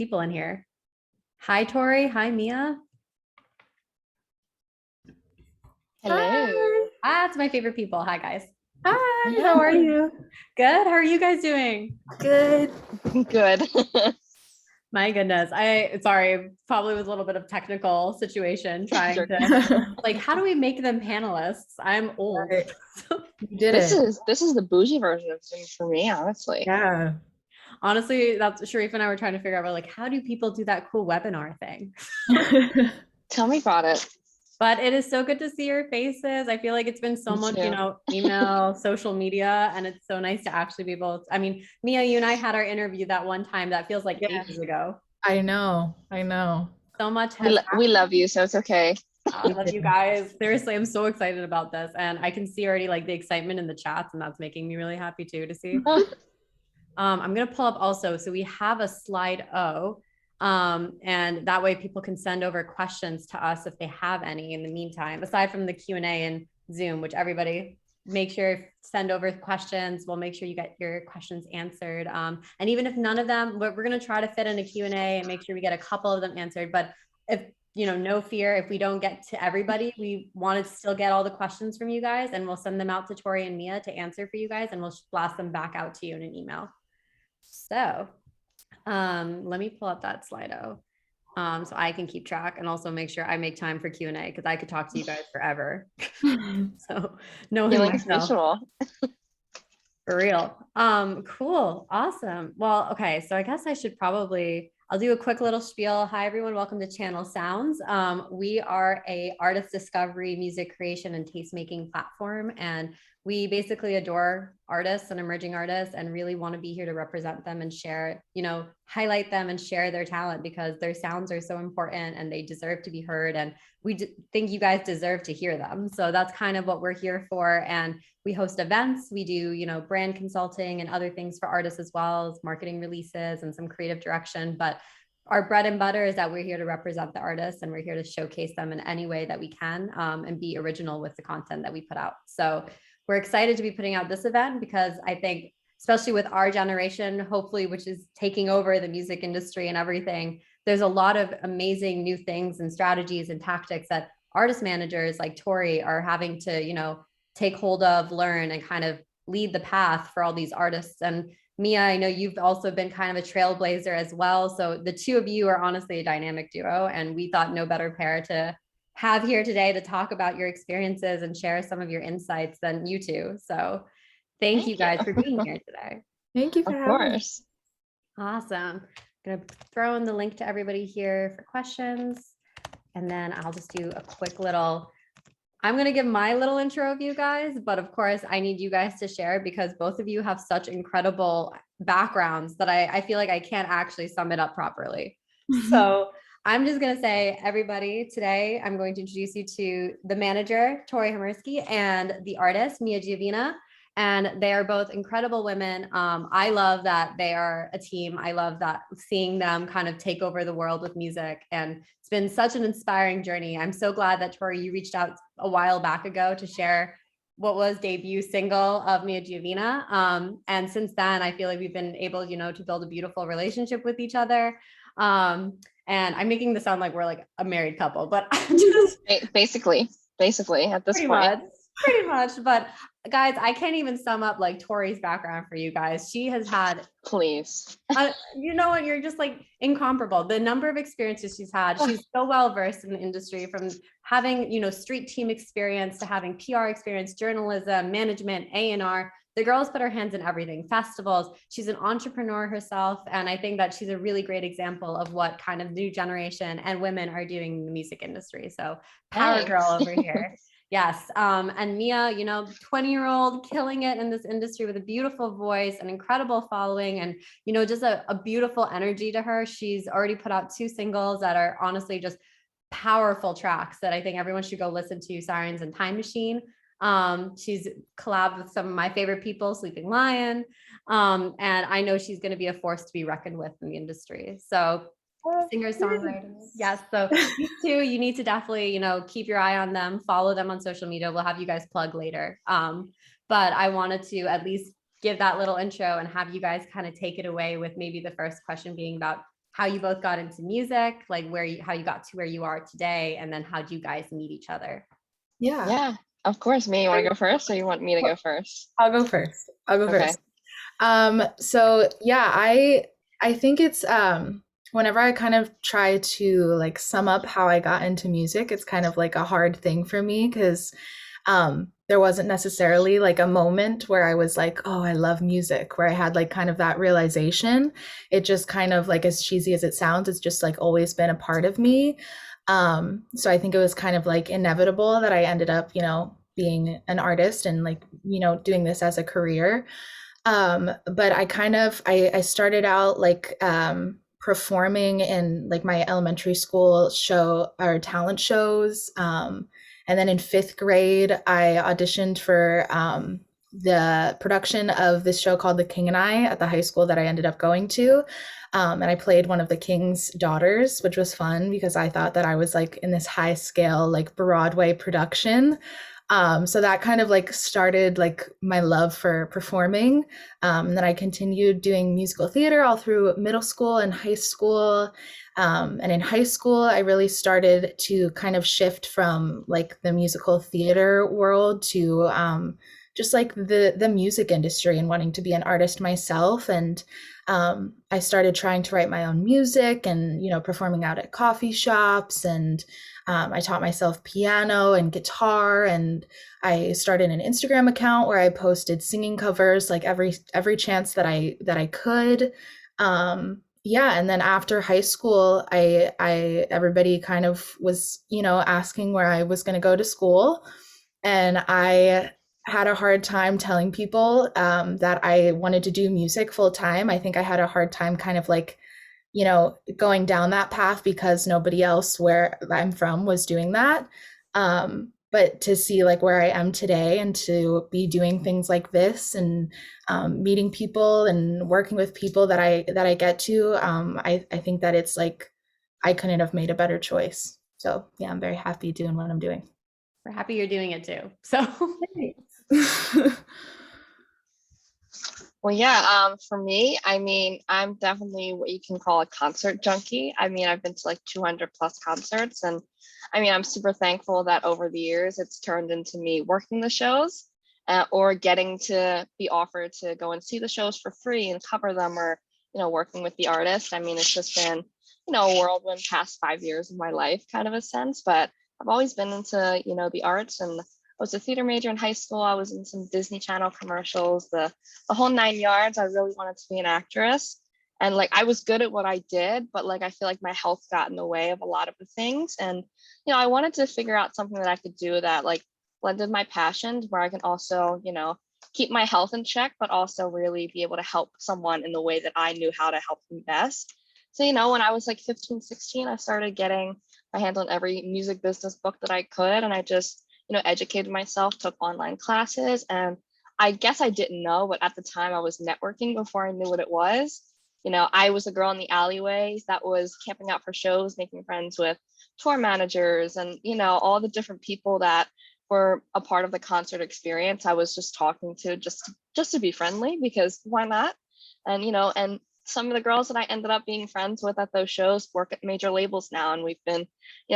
people in here. Hi, Tori. Hi, Mia. Hello. That's my favorite people. Hi, guys. Hi, how are you? Good. How are you guys doing? Good. Good. My goodness. Sorry, probably was a little bit of technical situation trying to like, how do we make them panelists? I'm old. Right. You did This it. is the bougie version of Zoom for me, honestly. Yeah. Honestly, that's Sharif and I were trying to figure out, like, how do people do that cool webinar thing? Tell me about it. But it is so good to see your faces. I feel like it's been so Me much, too. email, social media, and it's so nice to actually be able to, I mean, Mia, you and I had our interview that one time that feels like Yeah. ages ago. I know. So much We, has we love you, so it's okay. I love you guys. Seriously, I'm so excited about this. And I can see already like the excitement in the chats, and that's making me really happy too to see. I'm going to pull up also. So we have a Slide-O, and that way people can send over questions to us if they have any in the meantime, aside from the Q&A and Zoom, which everybody make sure send over questions. We'll make sure you get your questions answered. And even if none of them, we're going to try to fit in a Q&A and make sure we get a couple of them answered. But if, no fear, if we don't get to everybody, we want to still get all the questions from you guys, and we'll send them out to Tori and Mia to answer for you guys, and we'll blast them back out to you in an email. So let me pull up that Slido so I can keep track and also make sure I make time for Q&A, because I could talk to you guys forever. So knowing Feeling myself, mutual. for real. Cool. Awesome. Well, okay. So I guess I'll do a quick little spiel. Hi, everyone. Welcome to Channel Sounds. We are a artist discovery, music creation, and tastemaking platform. And we basically adore artists and emerging artists and really want to be here to represent them and share, highlight them and share their talent, because their sounds are so important and they deserve to be heard. And we think you guys deserve to hear them. So that's kind of what we're here for. And we host events. We do, brand consulting and other things for artists, as well as marketing releases and some creative direction. But our bread and butter is that we're here to represent the artists, and we're here to showcase them in any way that we can, and be original with the content that we put out. So we're excited to be putting out this event, because I think, especially with our generation, hopefully, which is taking over the music industry and everything, there's a lot of amazing new things and strategies and tactics that artist managers like Tori are having to, take hold of, learn, and kind of lead the path for all these artists. And Mia, I know you've also been kind of a trailblazer as well. So the two of you are honestly a dynamic duo, and we thought no better pair to have here today to talk about your experiences and share some of your insights than you two. So thank you guys for being here today. Thank you for having course. Awesome. I'm gonna throw in the link to everybody here for questions, and then I'll just do a quick I'm going to give my little intro of you guys, but of course I need you guys to share, because both of you have such incredible backgrounds that I feel like I can't actually sum it up properly. So I'm just going to say, everybody, today I'm going to introduce you to the manager, Tori Hamersky, and the artist, Mia Giovina. And they are both incredible women. I love that they are a team. I love that seeing them kind of take over the world with music. And it's been such an inspiring journey. I'm so glad that, Tori, you reached out a while back ago to share what was debut single of Mia Giovina. And since then, I feel like we've been able, to build a beautiful relationship with each other. And I'm making this sound like we're like a married couple, but just Basically at this point. Pretty much. But guys, I can't even sum up like Tori's background for you guys. She has had, Please. you know what, you're just like incomparable. The number of experiences she's had. She's so well versed in the industry, from having, street team experience to having PR experience, journalism, management, A&R. The girl's put her hands in everything, festivals. She's an entrepreneur herself. And I think that she's a really great example of what kind of new generation and women are doing in the music industry. So power girl over here. Yes. And Mia, 20-year-old killing it in this industry with a beautiful voice, an incredible following, and, just a beautiful energy to her. She's already put out 2 singles that are honestly just powerful tracks that I think everyone should go listen to, Sirens and Time Machine. She's collabed with some of my favorite people, Sleeping Lion. And I know she's going to be a force to be reckoned with in the industry. So singer-songwriter. Yes. So these two, you need to definitely, keep your eye on them, follow them on social media. We'll have you guys plug later. But I wanted to at least give that little intro and have you guys kind of take it away with maybe the first question being about how you both got into music, like how you got to where you are today, and then how do you guys meet each other? Yeah, of course. Mia, you want to go first or you want me to go first? I'll go first. Okay. So yeah, I think it's whenever I kind of try to like sum up how I got into music, it's kind of like a hard thing for me because there wasn't necessarily like a moment where I was like, oh, I love music, where I had like kind of that realization. It just kind of like, as cheesy as it sounds, it's just like always been a part of me. So I think it was kind of like inevitable that I ended up, being an artist and like, doing this as a career. But I started out like performing in like my elementary school show or talent shows. And then in fifth grade, I auditioned for the production of this show called The King and I at the high school that I ended up going to. And I played one of the king's daughters, which was fun because I thought that I was like in this high scale, like Broadway production. So that kind of like started like my love for performing. And then I continued doing musical theater all through middle school and high school. And in high school, I really started to kind of shift from like the musical theater world to just like the music industry and wanting to be an artist myself. And I started trying to write my own music and, performing out at coffee shops. And I taught myself piano and guitar, and I started an Instagram account where I posted singing covers like every chance that I could. Yeah, and then after high school, I everybody kind of was, asking where I was going to go to school, and I had a hard time telling people that I wanted to do music full time. I think I had a hard time kind of like, going down that path because nobody else where I'm from was doing that. But to see like where I am today and to be doing things like this and meeting people and working with people that I get to, I think that it's like I couldn't have made a better choice. So yeah, I'm very happy doing what I'm doing. We're happy you're doing it too. So Well, yeah, for me, I mean, I'm definitely what you can call a concert junkie. I mean, I've been to like 200 plus concerts, and I mean, I'm super thankful that over the years it's turned into me working the shows or getting to be offered to go and see the shows for free and cover them, or, working with the artist. I mean, it's just been, a whirlwind past 5 years of my life, kind of a sense, but I've always been into, the arts, and I was a theater major in high school. I was in some Disney Channel commercials, the whole 9 yards. I really wanted to be an actress. And like I was good at what I did, but like I feel like my health got in the way of a lot of the things. And, I wanted to figure out something that I could do that like blended my passions, where I can also, keep my health in check, but also really be able to help someone in the way that I knew how to help them best. So, when I was like 15, 16, I started getting my hands on every music business book that I could. And I just, educated myself, took online classes, and I guess I didn't know, but at the time I was networking before I knew what it was. I was a girl in the alleyways that was camping out for shows, making friends with tour managers and, all the different people that were a part of the concert experience. I was just talking to just to be friendly, because why not? And, and some of the girls that I ended up being friends with at those shows work at major labels now. And we've been,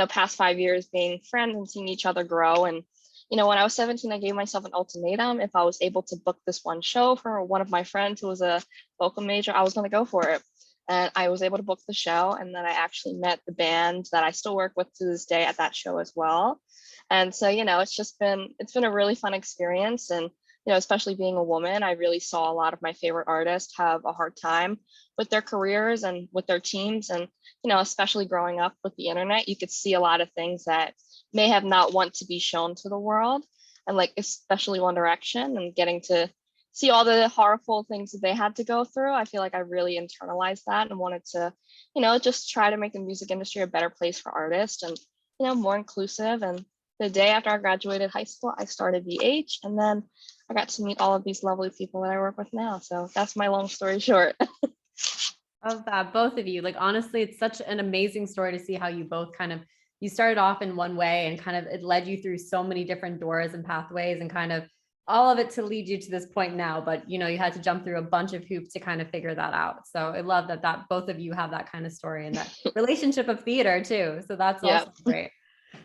past 5 years being friends and seeing each other grow. And, when I was 17, I gave myself an ultimatum. If I was able to book this one show for one of my friends who was a vocal major, I was going to go for it. And I was able to book the show. And then I actually met the band that I still work with to this day at that show as well. And so, it's been a really fun experience. And, especially being a woman, I really saw a lot of my favorite artists have a hard time with their careers and with their teams. And, especially growing up with the internet, you could see a lot of things that may have not want to be shown to the world. And like, especially One Direction, and getting to see all the horrible things that they had to go through. I feel like I really internalized that and wanted to, just try to make the music industry a better place for artists and, more inclusive. And the day after I graduated high school, I started VH, and then I got to meet all of these lovely people that I work with now. So that's my long story short. Of that, both of you, like, honestly, it's such an amazing story to see how you both you started off in one way and kind of it led you through so many different doors and pathways and kind of all of it to lead you to this point now, but you know, you had to jump through a bunch of hoops to kind of figure that out. So I love that both of you have that kind of story and that relationship of theater too. So that's also great.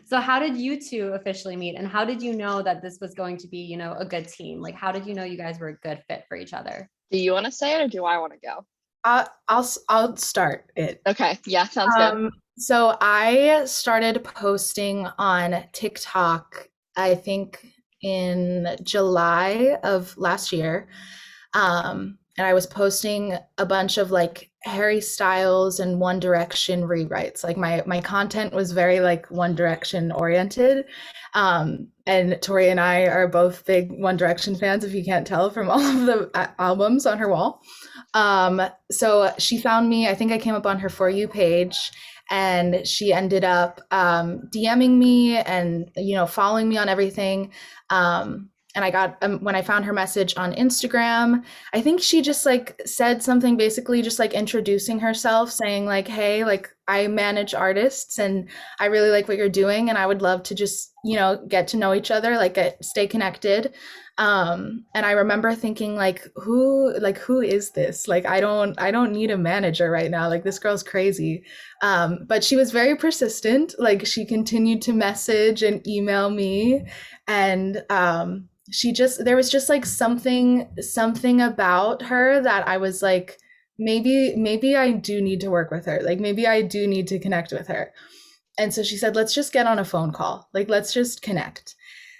So how did you two officially meet, and how did you know that this was going to be, you know, a good team? Like, how did you know you guys were a good fit for each other? Do you want to say it or do I want to go? I'll start it. Okay. Yeah, sounds good. So I started posting on TikTok, I think in July of last year. And I was posting a bunch of like Harry Styles and One Direction rewrites. Like my content was very like One Direction oriented. And Tori and I are both big One Direction fans, if you can't tell from all of the albums on her wall. So she found me, I think I came up on her For You page, and she ended up DMing me and, you know, following me on everything. And I got, when I found her message on Instagram, I think she just like said something basically just like introducing herself, saying like, hey, like I manage artists and I really like what you're doing and I would love to just, you know, get to know each other, like stay connected. And I remember thinking like, who is this? Like, I don't need a manager right now. Like this girl's crazy. But she was very persistent. Like she continued to message and email me, and there was just like something about her that I was like, maybe I do need to work with her. Like maybe I do need to connect with her. And so she said, let's just get on a phone call. Like, let's just connect.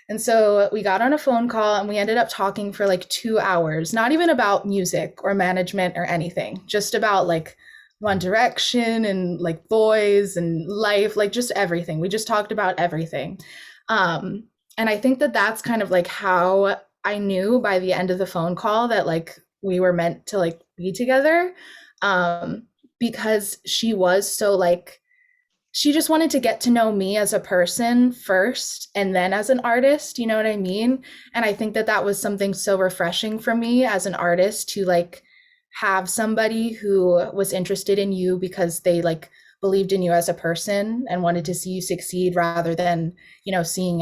And so we got on a phone call and we ended up talking for like 2 hours, not even about music or management or anything, just about like One Direction and like boys and life, like just everything. We just talked about everything. And I think that that's kind of like how I knew by the end of the phone call that like we were meant to like be together, because she was so like, she just wanted to get to know me as a person first and then as an artist, you know what I mean? And I think that that was something so refreshing for me as an artist to like have somebody who was interested in you because they like believed in you as a person and wanted to see you succeed, rather than, you know, seeing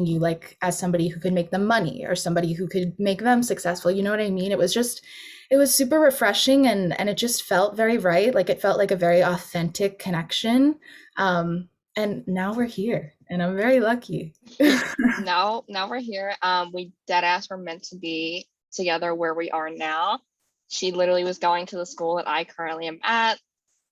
you like as somebody who could make them money or somebody who could make them successful. You know what I mean? It was super refreshing, and it just felt very right. Like it felt like a very authentic connection. And now we're here and I'm very lucky. now we're here. We dead ass were meant to be together where we are now. She literally was going to the school that I currently am at,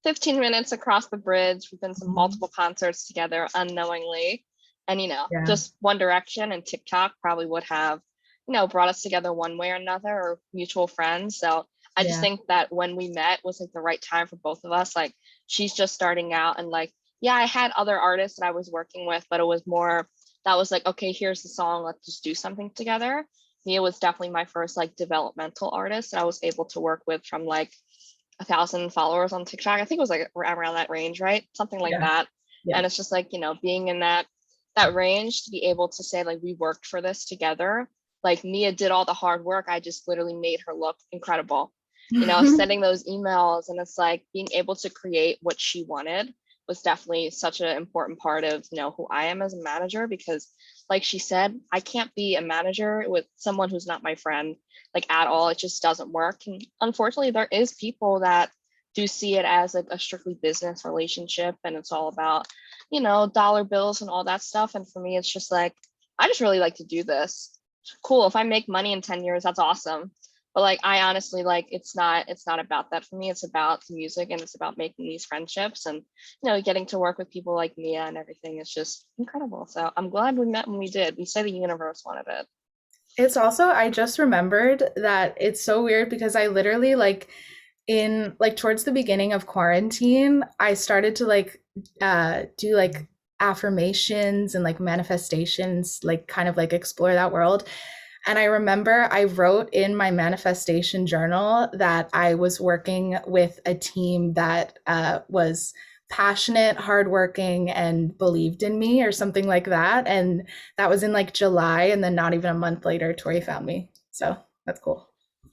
15 minutes across the bridge. We've been to multiple concerts together unknowingly. And, you know, just One Direction and TikTok probably would have, you know, brought us together one way or another, or mutual friends. So I just think that when we met was like the right time for both of us. Like she's just starting out, and like, yeah, I had other artists that I was working with, but it was more that was like, okay, here's the song, let's just do something together. Mia was definitely my first like developmental artist that I was able to work with from like 1,000 followers on TikTok. I think it was like around that range, right? Something like that. And it's just like, you know, being in that range to be able to say like we worked for this together. Like Mia did all the hard work. I just literally made her look incredible. You know, sending those emails, and it's like being able to create what she wanted was definitely such an important part of, you know, who I am as a manager, because like she said, I can't be a manager with someone who's not my friend, like at all. It just doesn't work. And unfortunately, there is people that do see it as like a strictly business relationship, and it's all about, you know, dollar bills and all that stuff. And for me, it's just like, I just really like to do this. Cool. If I make money in 10 years, that's awesome. But like, I honestly, like, it's not about that for me. It's about the music, and it's about making these friendships, and, you know, getting to work with people like Mia and everything is just incredible. So I'm glad we met when we did. We say the universe wanted it. It's also, I just remembered that it's so weird because I literally like in like towards the beginning of quarantine, I started to like do like affirmations and like manifestations, like kind of like explore that world. And I remember I wrote in my manifestation journal that I was working with a team that was passionate, hardworking, and believed in me, or something like that. And that was in like July, and then not even a month later, Tori found me. So that's cool.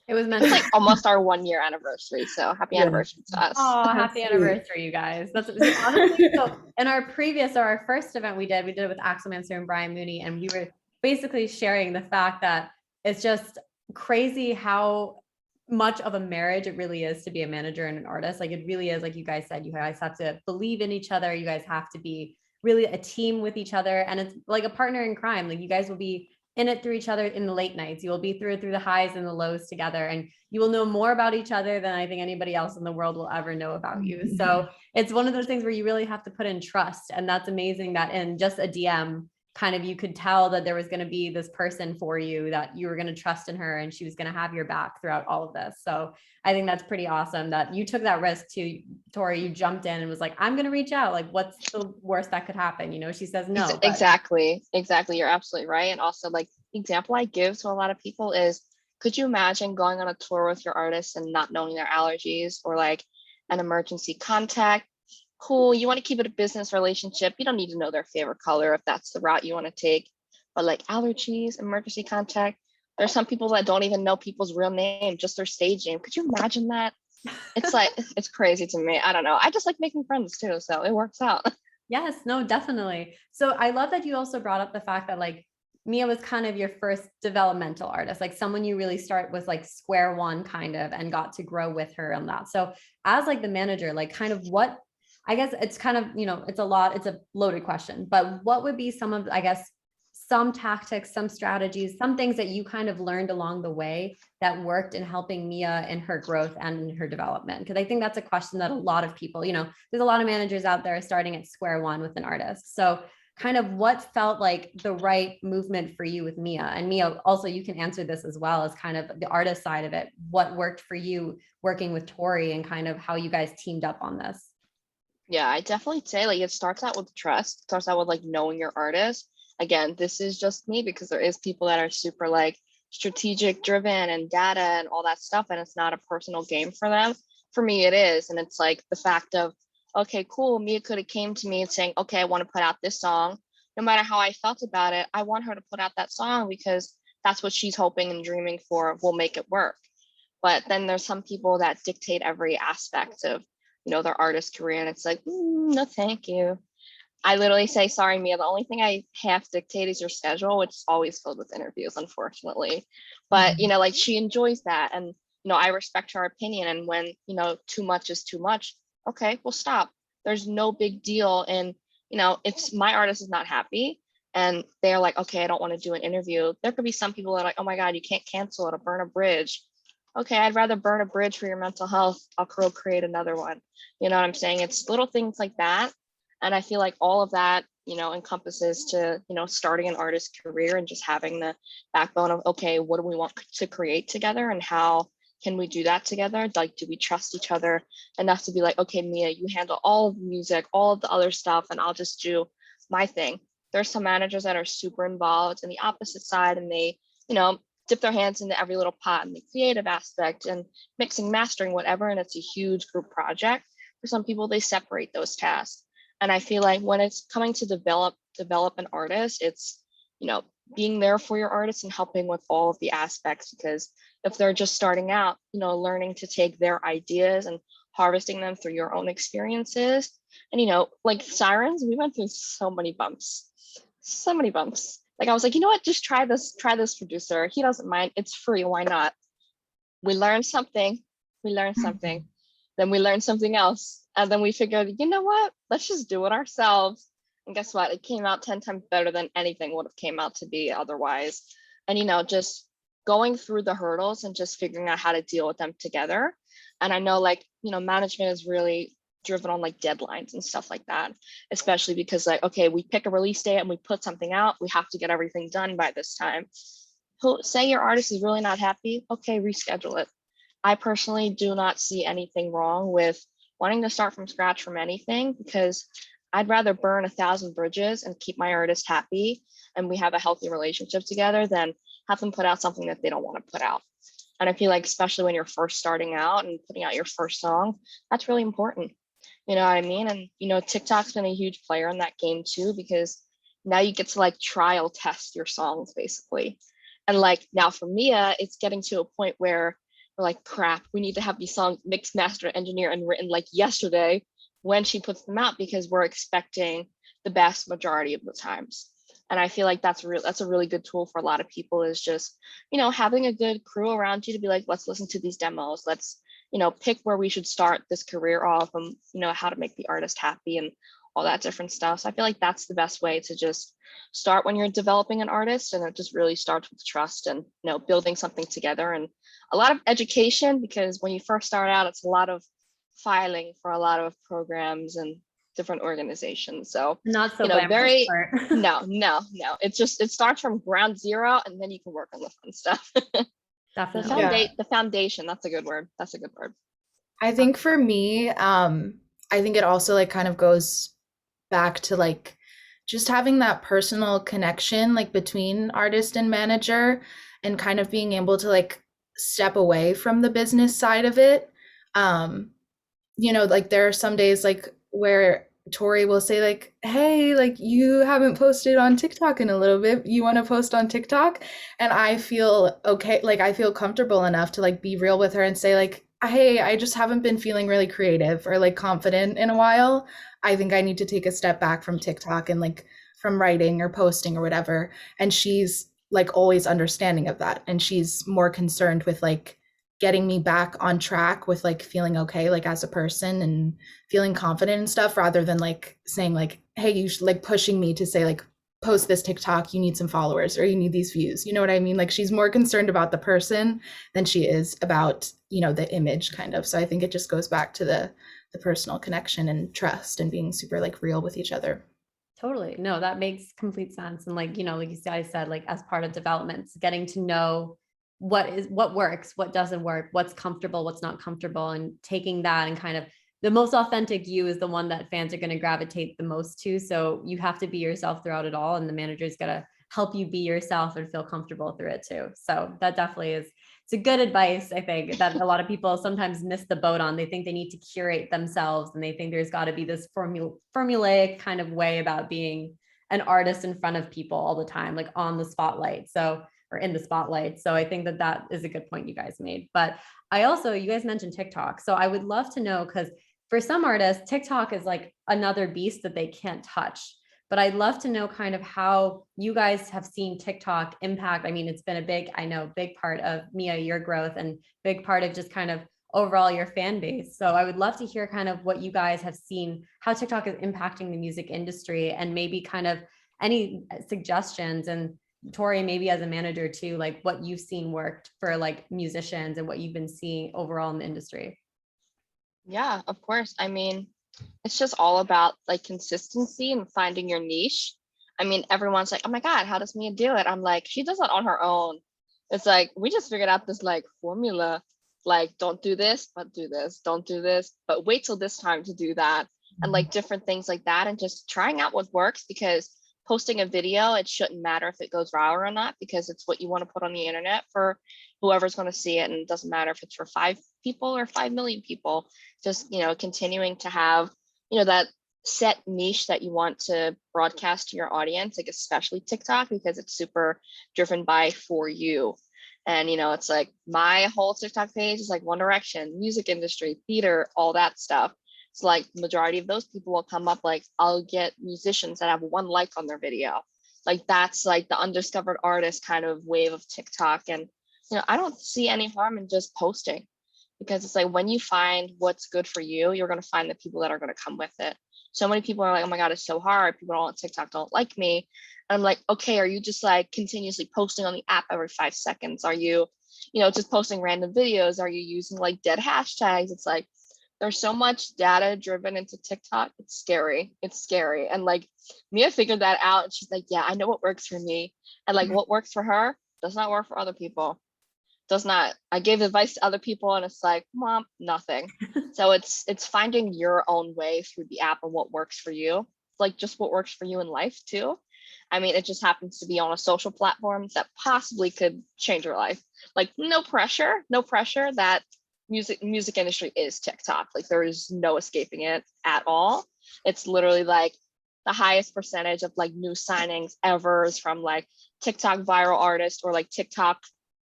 It was meant It's like almost our 1-year anniversary. So happy anniversary to us. Oh, happy anniversary, you guys. That's honestly, so in our first event we did it with Axel Mansur and Brian Mooney, and we were basically sharing the fact that it's just crazy how much of a marriage it really is to be a manager and an artist. Like it really is, like you guys said, you guys have to believe in each other. You guys have to be really a team with each other. And it's like a partner in crime. Like you guys will be in it through each other in the late nights. You will be through the highs and the lows together. And you will know more about each other than I think anybody else in the world will ever know about you. So it's one of those things where you really have to put in trust. And that's amazing that in just a DM, kind of you could tell that there was going to be this person for you, that you were going to trust in her and she was going to have your back throughout all of this. So I think that's pretty awesome that you took that risk too, Tori. You jumped in and was like, I'm going to reach out. Like, what's the worst that could happen? You know, she says no. But Exactly. You're absolutely right. And also, like, the example I give to a lot of people is, could you imagine going on a tour with your artist and not knowing their allergies, or like an emergency contact? Cool, you want to keep it a business relationship. You don't need to know their favorite color if that's the route you want to take. But like allergies, emergency contact, there's some people that don't even know people's real name, just their stage name. Could you imagine that? It's like, it's crazy to me. I don't know. I just like making friends too, so it works out. yes, no, definitely. So I love that you also brought up the fact that like Mia was kind of your first developmental artist, like someone you really start with like square one kind of, and got to grow with her on that. So as like the manager, like kind of what, I guess it's kind of, you know, it's a loaded question, but what would be some of, I guess, some tactics, some strategies, some things that you kind of learned along the way that worked in helping Mia in her growth and in her development? Because I think that's a question that a lot of people, you know, there's a lot of managers out there starting at square one with an artist. So kind of what felt like the right movement for you with Mia? And Mia, also, you can answer this as well as kind of the artist side of it. What worked for you working with Tori and kind of how you guys teamed up on this? Yeah, I definitely say like it starts out with trust, starts out with like knowing your artist. Again, this is just me because there is people that are super like strategic driven and data and all that stuff, and it's not a personal game for them. For me, it is. And it's like the fact of, okay, cool, Mia could have came to me and saying, okay, I want to put out this song. No matter how I felt about it, I want her to put out that song because that's what she's hoping and dreaming for will make it work. But then there's some people that dictate every aspect of, you know, their artist career, and it's like, no, thank you. I literally say, sorry, Mia, the only thing I half dictate is your schedule, which is always filled with interviews, unfortunately. But, you know, like she enjoys that. And, you know, I respect her opinion. And when, you know, too much is too much, okay, we'll stop. There's no big deal. And, you know, if my artist is not happy and they're like, okay, I don't want to do an interview, there could be some people that are like, oh my God, you can't cancel it or burn a bridge. Okay, I'd rather burn a bridge for your mental health. I'll create another one. You know what I'm saying? It's little things like that. And I feel like all of that, you know, encompasses to, you know, starting an artist career and just having the backbone of, okay, what do we want to create together and how can we do that together? Like, do we trust each other enough to be like, okay, Mia, you handle all of the music, all of the other stuff, and I'll just do my thing. There's some managers that are super involved in the opposite side, and they, you know, dip their hands into every little pot in the creative aspect and mixing, mastering, whatever. And it's a huge group project. For some people, they separate those tasks. And I feel like when it's coming to develop an artist, it's, you know, being there for your artist and helping with all of the aspects, because if they're just starting out, you know, learning to take their ideas and harvesting them through your own experiences. And, you know, like Sirens, we went through so many bumps. Like I was like, you know what, just try this producer. He doesn't mind. It's free. Why not? We learned something. Then we learned something else. And then we figured, you know what? Let's just do it ourselves. And guess what? It came out 10 times better than anything would have came out to be otherwise. And, you know, just going through the hurdles and just figuring out how to deal with them together. And I know, like, you know, management is really driven on like deadlines and stuff like that, especially because like, okay, we pick a release date and we put something out, we have to get everything done by this time. Say your artist is really not happy, okay, reschedule it. I personally do not see anything wrong with wanting to start from scratch from anything, because I'd rather burn 1,000 bridges and keep my artist happy and we have a healthy relationship together than have them put out something that they don't want to put out. And I feel like, especially when you're first starting out and putting out your first song, that's really important. You know what I mean? And, you know, TikTok's been a huge player in that game too, because now you get to like trial test your songs basically. And like now for Mia, it's getting to a point where we're like, crap, we need to have these songs mixed, mastered, engineered, and written like yesterday when she puts them out, because we're expecting the best majority of the times. And I feel like that's a really good tool for a lot of people, is just, having a good crew around you to be like, let's listen to these demos. Let's, pick where we should start this career off, and, how to make the artist happy and all that different stuff. So I feel like that's the best way to just start when you're developing an artist. And it just really starts with trust and, building something together, and a lot of education, because when you first start out, it's a lot of filing for a lot of programs and different organizations. So, Not so glamorous part. no. It starts from ground zero, and then you can work on the fun stuff. Definitely. The foundation, that's a good word. I think for me, I think it also like kind of goes back to like just having that personal connection like between artist and manager, and kind of being able to like step away from the business side of it. Like there are some days like where Tori will say like, hey, like you haven't posted on TikTok in a little bit. You want to post on TikTok? And I feel okay, like I feel comfortable enough to like be real with her and say like, hey, I just haven't been feeling really creative or like confident in a while. I think I need to take a step back from TikTok and like from writing or posting or whatever. And she's like always understanding of that. And she's more concerned with like getting me back on track with like feeling okay like as a person and feeling confident and stuff, rather than like saying like, hey, you should like pushing me to say like post this TikTok, you need some followers or you need these views. You know what I mean? Like she's more concerned about the person than she is about, the image kind of. So I think it just goes back to the personal connection and trust and being super like real with each other. Totally. No, that makes complete sense. And like, like you guys said, like as part of developments, getting to know what works, what doesn't work, what's comfortable, what's not comfortable, and taking that and kind of the most authentic you is the one that fans are going to gravitate the most to. So you have to be yourself throughout it all, and the manager's got to help you be yourself and feel comfortable through it too. So that definitely is, it's a good advice. I think that a lot of people sometimes miss the boat on. They think they need to curate themselves, and they think there's got to be this formulaic kind of way about being an artist in front of people all the time, like on the spotlight. So, or in the spotlight. So I think that is a good point you guys made. But you guys mentioned TikTok. So I would love to know, because for some artists, TikTok is like another beast that they can't touch. But I'd love to know kind of how you guys have seen TikTok impact. I mean, it's been a big part of Mia, your growth, and big part of just kind of overall your fan base. So I would love to hear kind of what you guys have seen, how TikTok is impacting the music industry, and maybe kind of any suggestions. And Tori, maybe as a manager too, like what you've seen worked for like musicians and what you've been seeing overall in the industry. Yeah, of course. I mean, it's just all about like consistency and finding your niche. I mean, everyone's like, oh my God, how does Mia do it? I'm like, she does it on her own. It's like, we just figured out this like formula, like, don't do this, but do this, don't do this, but wait till this time to do that. And like different things like that, and just trying out what works, because posting a video, it shouldn't matter if it goes viral or not, because it's what you want to put on the internet for whoever's going to see it. And it doesn't matter if it's for 5 people or 5 million people. Just, continuing to have, that set niche that you want to broadcast to your audience, like especially TikTok, because it's super driven by for you. And, it's like my whole TikTok page is like One Direction, music industry, theater, all that stuff. It's like the majority of those people will come up, like I'll get musicians that have 1 like on their video. Like that's like the undiscovered artist kind of wave of TikTok. And, I don't see any harm in just posting, because it's like when you find what's good for you, you're going to find the people that are going to come with it. So many people are like, oh my God, it's so hard. People on TikTok don't like me. And I'm like, okay, are you just like continuously posting on the app every 5 seconds? Are you, just posting random videos? Are you using like dead hashtags? It's like, there's so much data driven into TikTok. It's scary. And like Mia figured that out, and she's like, yeah, I know what works for me. And like what works for her does not work for other people. Does not. I gave advice to other people, and it's like, mom, nothing. So it's finding your own way through the app and what works for you. It's like just what works for you in life too. I mean, it just happens to be on a social platform that possibly could change your life. Like no pressure. That music industry is TikTok. Like there is no escaping it at all. It's literally like the highest percentage of like new signings ever is from like TikTok viral artists, or like TikTok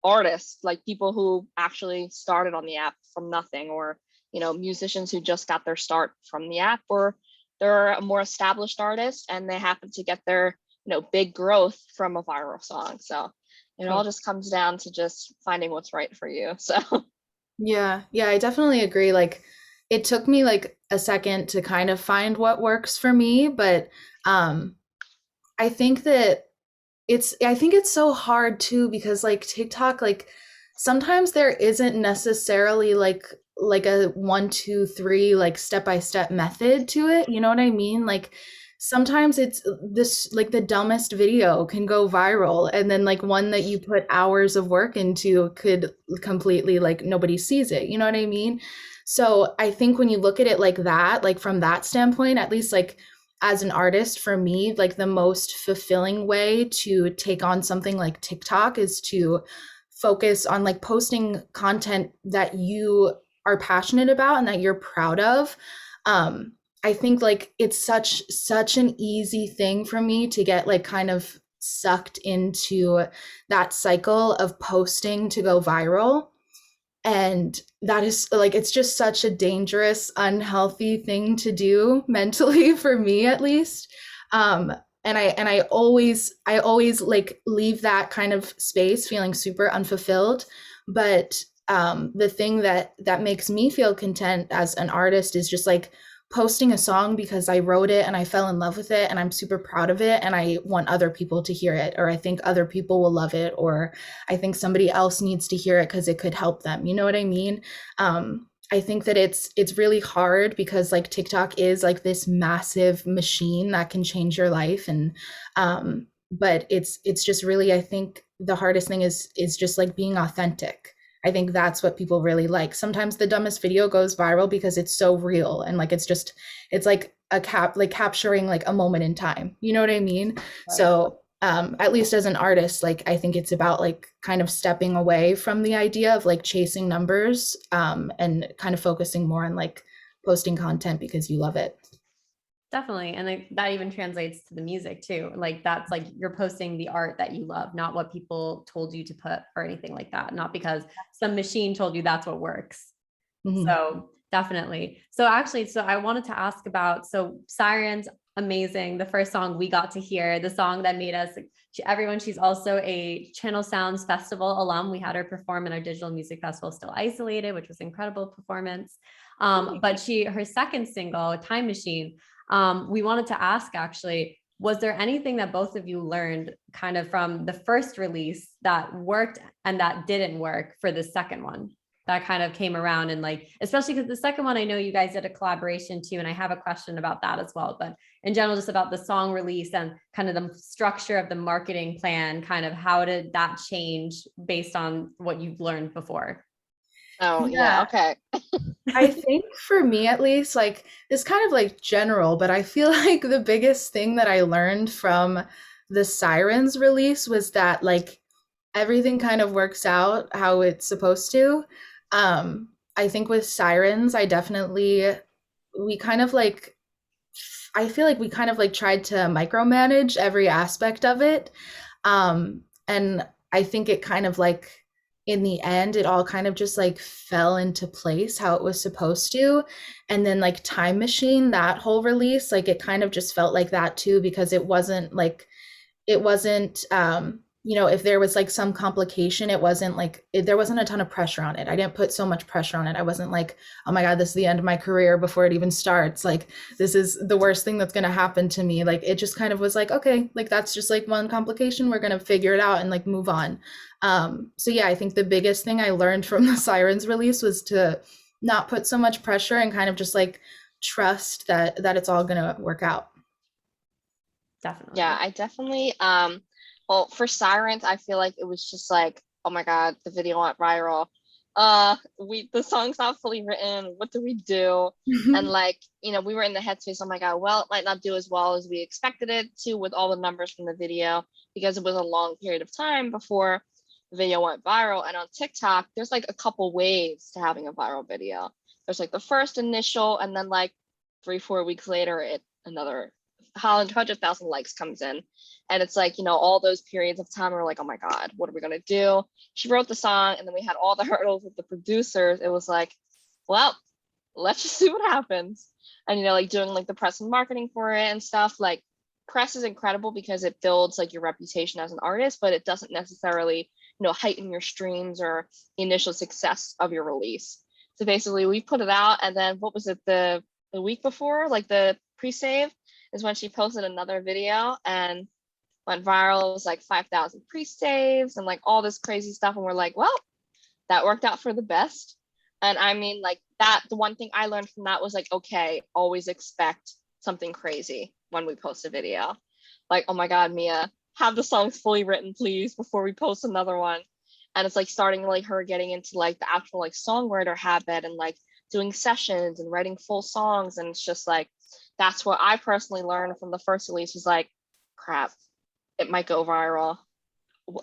artists, like people who actually started on the app from nothing, or musicians who just got their start from the app, or they're a more established artist and they happen to get their big growth from a viral song. So it all Totally. just comes down to just finding what's right for you. So Yeah, yeah, I definitely agree. Like, it took me like a second to kind of find what works for me, but um, I think that I think it's so hard too because like TikTok, like sometimes there isn't necessarily like a one, two, three, like step by step method to it. You know what I mean? Like sometimes it's this like the dumbest video can go viral, and then like one that you put hours of work into could completely like nobody sees it. You know what I mean? So I think when you look at it like that, like from that standpoint, at least like as an artist, for me, like the most fulfilling way to take on something like TikTok is to focus on like posting content that you are passionate about and that you're proud of. Um, I think like it's such an easy thing for me to get like kind of sucked into that cycle of posting to go viral. And that is like, it's just such a dangerous, unhealthy thing to do mentally for me at least. Um, and I always like leave that kind of space feeling super unfulfilled. But the thing that makes me feel content as an artist is just like posting a song because I wrote it and I fell in love with it and I'm super proud of it and I want other people to hear it, or I think other people will love it, or I think somebody else needs to hear it because it could help them. You know what I mean? I think that it's really hard because like TikTok is like this massive machine that can change your life, and but it's just really, I think the hardest thing is just like being authentic. I think that's what people really like. Sometimes the dumbest video goes viral because it's so real and like it's like like capturing like a moment in time. You know what I mean? Right. So at least as an artist, like I think it's about like kind of stepping away from the idea of like chasing numbers, and kind of focusing more on like posting content because you love it. Definitely. And like, that even translates to the music too. Like that's like you're posting the art that you love, not what people told you to put or anything like that. Not because some machine told you that's what works. Mhm. So definitely. So actually, so I wanted to ask about, so Sirens, amazing. The first song we got to hear, the song that made us, everyone, she's also a Channel Sounds Festival alum. We had her perform in our digital music festival, Still Isolated, which was incredible performance. But her second single, Time Machine, we wanted to ask actually, was there anything that both of you learned kind of from the first release that worked and that didn't work for the second one? That kind of came around, and like, especially because the second one, I know you guys did a collaboration too, and I have a question about that as well. But in general, just about the song release and kind of the structure of the marketing plan, kind of how did that change based on what you've learned before? oh yeah, Yeah, okay. I think for me at least, like it's kind of like general, but I feel like the biggest thing that I learned from the Sirens release was that like everything kind of works out how it's supposed to. I think with Sirens, we kind of like, I feel like we kind of like tried to micromanage every aspect of it. And I think it kind of like, in the end, it all kind of just like fell into place how it was supposed to. And then like Time Machine, that whole release, like it kind of just felt like that too, because it wasn't if there was like some complication, it wasn't like there wasn't a ton of pressure on it. I didn't put so much pressure on it. I wasn't like, oh my god, this is the end of my career before it even starts, like this is the worst thing that's going to happen to me. Like it just kind of was like, okay, like that's just like one complication, we're going to figure it out and like move on. So yeah, I think the biggest thing I learned from the Sirens release was to not put so much pressure and kind of just like trust that it's all going to work out. Yeah, Definitely. I definitely well, for Sirens, I feel like it was just like, oh my God, the video went viral. The song's not fully written. What do we do? And like, we were in the headspace, oh my God, well, it might not do as well as we expected it to with all the numbers from the video because it was a long period of time before the video went viral. And on TikTok, there's like a couple waves to having a viral video. There's like the first initial, and then like 3, 4 weeks later, another 100,000 likes comes in. And it's like, all those periods of time, we're like, oh my God, what are we going to do? She wrote the song, and then we had all the hurdles with the producers. It was like, well, let's just see what happens. And, like doing like the press and marketing for it and stuff. Like, press is incredible because it builds like your reputation as an artist, but it doesn't necessarily, heighten your streams or the initial success of your release. So basically we put it out, and then what was it, the week before, like the pre-save is when she posted another video and went viral. It was like 5,000 pre-saves and like all this crazy stuff. And we're like, well, that worked out for the best. And I mean, like that, the one thing I learned from that was like, okay, always expect something crazy when we post a video. Like, oh my God, Mia, have the songs fully written, please, before we post another one. And it's like starting like her getting into like the actual like songwriter habit and like doing sessions and writing full songs. And it's just like, that's what I personally learned from the first release was like, crap, it might go viral.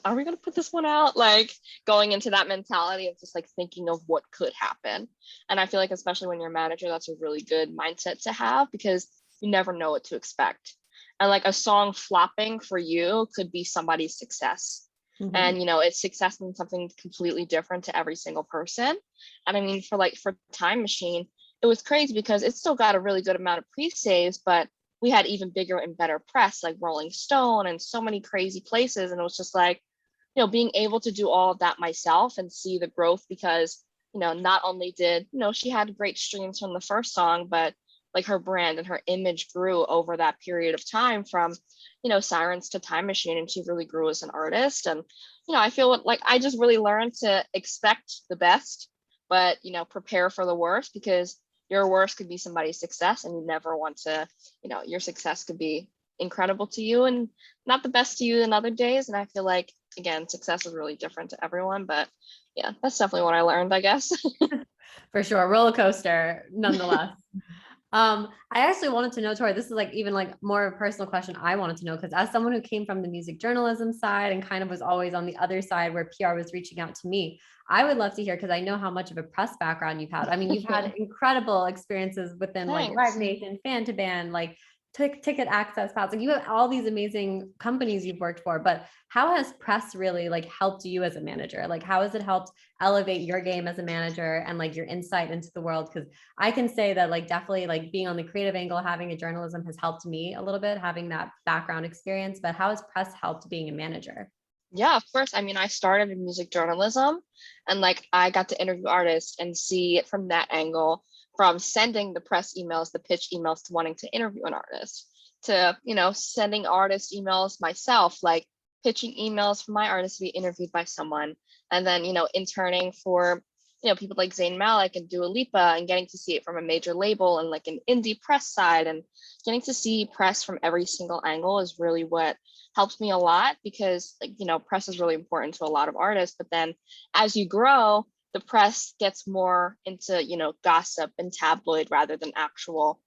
Are we going to put this one out? Like going into that mentality of just like thinking of what could happen. And I feel like, especially when you're a manager, that's a really good mindset to have because you never know what to expect. And like a song flopping for you could be somebody's success. Mm-hmm. And, it's success means something completely different to every single person. And I mean, for Time Machine, it was crazy because it still got a really good amount of pre-saves, but we had even bigger and better press like Rolling Stone and so many crazy places. And it was just like, being able to do all of that myself and see the growth because, not only did, she had great streams from the first song, but like her brand and her image grew over that period of time from, Sirens to Time Machine. And she really grew as an artist. And, I feel like I just really learned to expect the best, but, prepare for the worst because your worst could be somebody's success and you never want to, your success could be incredible to you and not the best to you in other days. And I feel like, again, success is really different to everyone, but yeah, that's definitely what I learned, I guess. For sure. Roller coaster, nonetheless. I actually wanted to know, Tori, this is like even like more of a personal question I wanted to know, because as someone who came from the music journalism side and kind of was always on the other side where PR was reaching out to me, I would love to hear, because I know how much of a press background you've had. I mean, you've had incredible experiences within like Live Nation, Fan to Band, like ticket access paths. Like you have all these amazing companies you've worked for, but how has press really like helped you as a manager? Like how has it helped elevate your game as a manager and like your insight into the world? Because I can say that like definitely like being on the creative angle, having a journalism has helped me a little bit, having that background experience. But how has press helped being a manager? Yeah, of course. I mean, I started in music journalism and like I got to interview artists and see it from that angle, from sending the press emails, the pitch emails to wanting to interview an artist to, sending artist emails myself, like pitching emails for my artist to be interviewed by someone. And then, interning for, people like Zayn Malik and Dua Lipa and getting to see it from a major label and like an indie press side and getting to see press from every single angle is really what helps me a lot because like, press is really important to a lot of artists. But then as you grow, the press gets more into, gossip and tabloid rather than actual,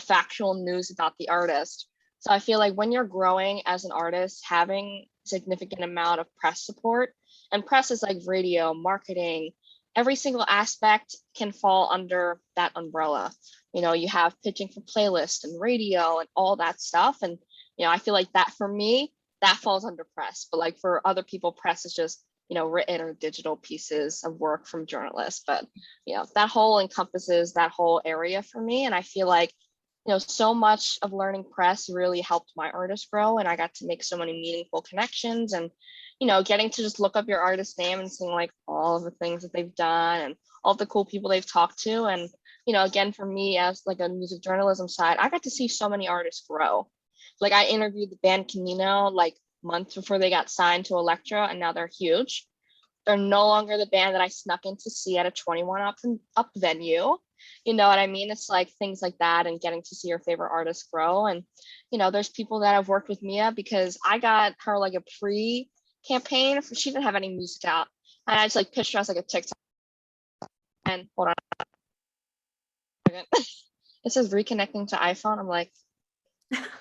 factual news about the artist. So I feel like when you're growing as an artist, having significant amount of press support, and press is like radio, marketing, every single aspect can fall under that umbrella. You have pitching for playlists and radio and all that stuff. And, I feel like that for me, that falls under press. But like for other people, press is just, written or digital pieces of work from journalists. But, that whole encompasses that whole area for me. And I feel like, so much of learning press really helped my artist grow. And I got to make so many meaningful connections and, getting to just look up your artist's name and seeing like all of the things that they've done and all the cool people they've talked to. And, again, for me as like a music journalism side, I got to see so many artists grow. Like I interviewed the band Camino like months before they got signed to Elektra, and now they're huge. They're no longer the band that I snuck in to see at a 21 up venue. You know what I mean? It's like things like that and getting to see your favorite artists grow. And, there's people that have worked with Mia because I got her like a pre-campaign. She didn't have any music out. And I just like pitched her as like a TikTok. And hold on. It says reconnecting to iPhone. I'm like,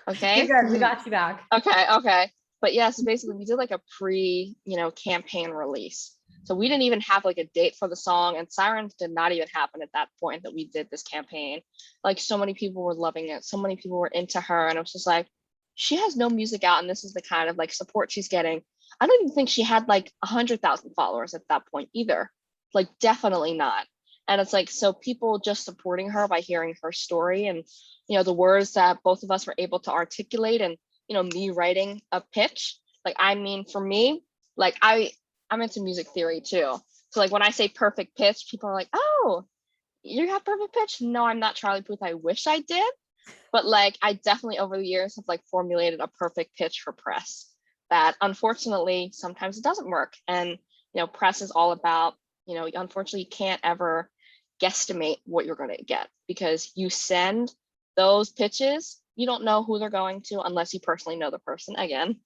okay. You're good. We got you back. Okay. But yeah, so basically we did like a campaign release. So we didn't even have like a date for the song, and Sirens did not even happen at that point that we did this campaign. Like so many people were loving it. So many people were into her, and it was just like, she has no music out and this is the kind of like support she's getting. I don't even think she had like 100,000 followers at that point either. Like definitely not. And it's like, so people just supporting her by hearing her story and, the words that both of us were able to articulate and me writing a pitch. Like, I mean, for me, like I'm into music theory too. So like when I say perfect pitch, people are like, oh, you have perfect pitch. No, I'm not Charlie Puth. I wish I did. But like I definitely over the years have like formulated a perfect pitch for press that unfortunately sometimes it doesn't work. And press is all about, unfortunately you can't ever guesstimate what you're going to get, because you send those pitches, you don't know who they're going to unless you personally know the person, again,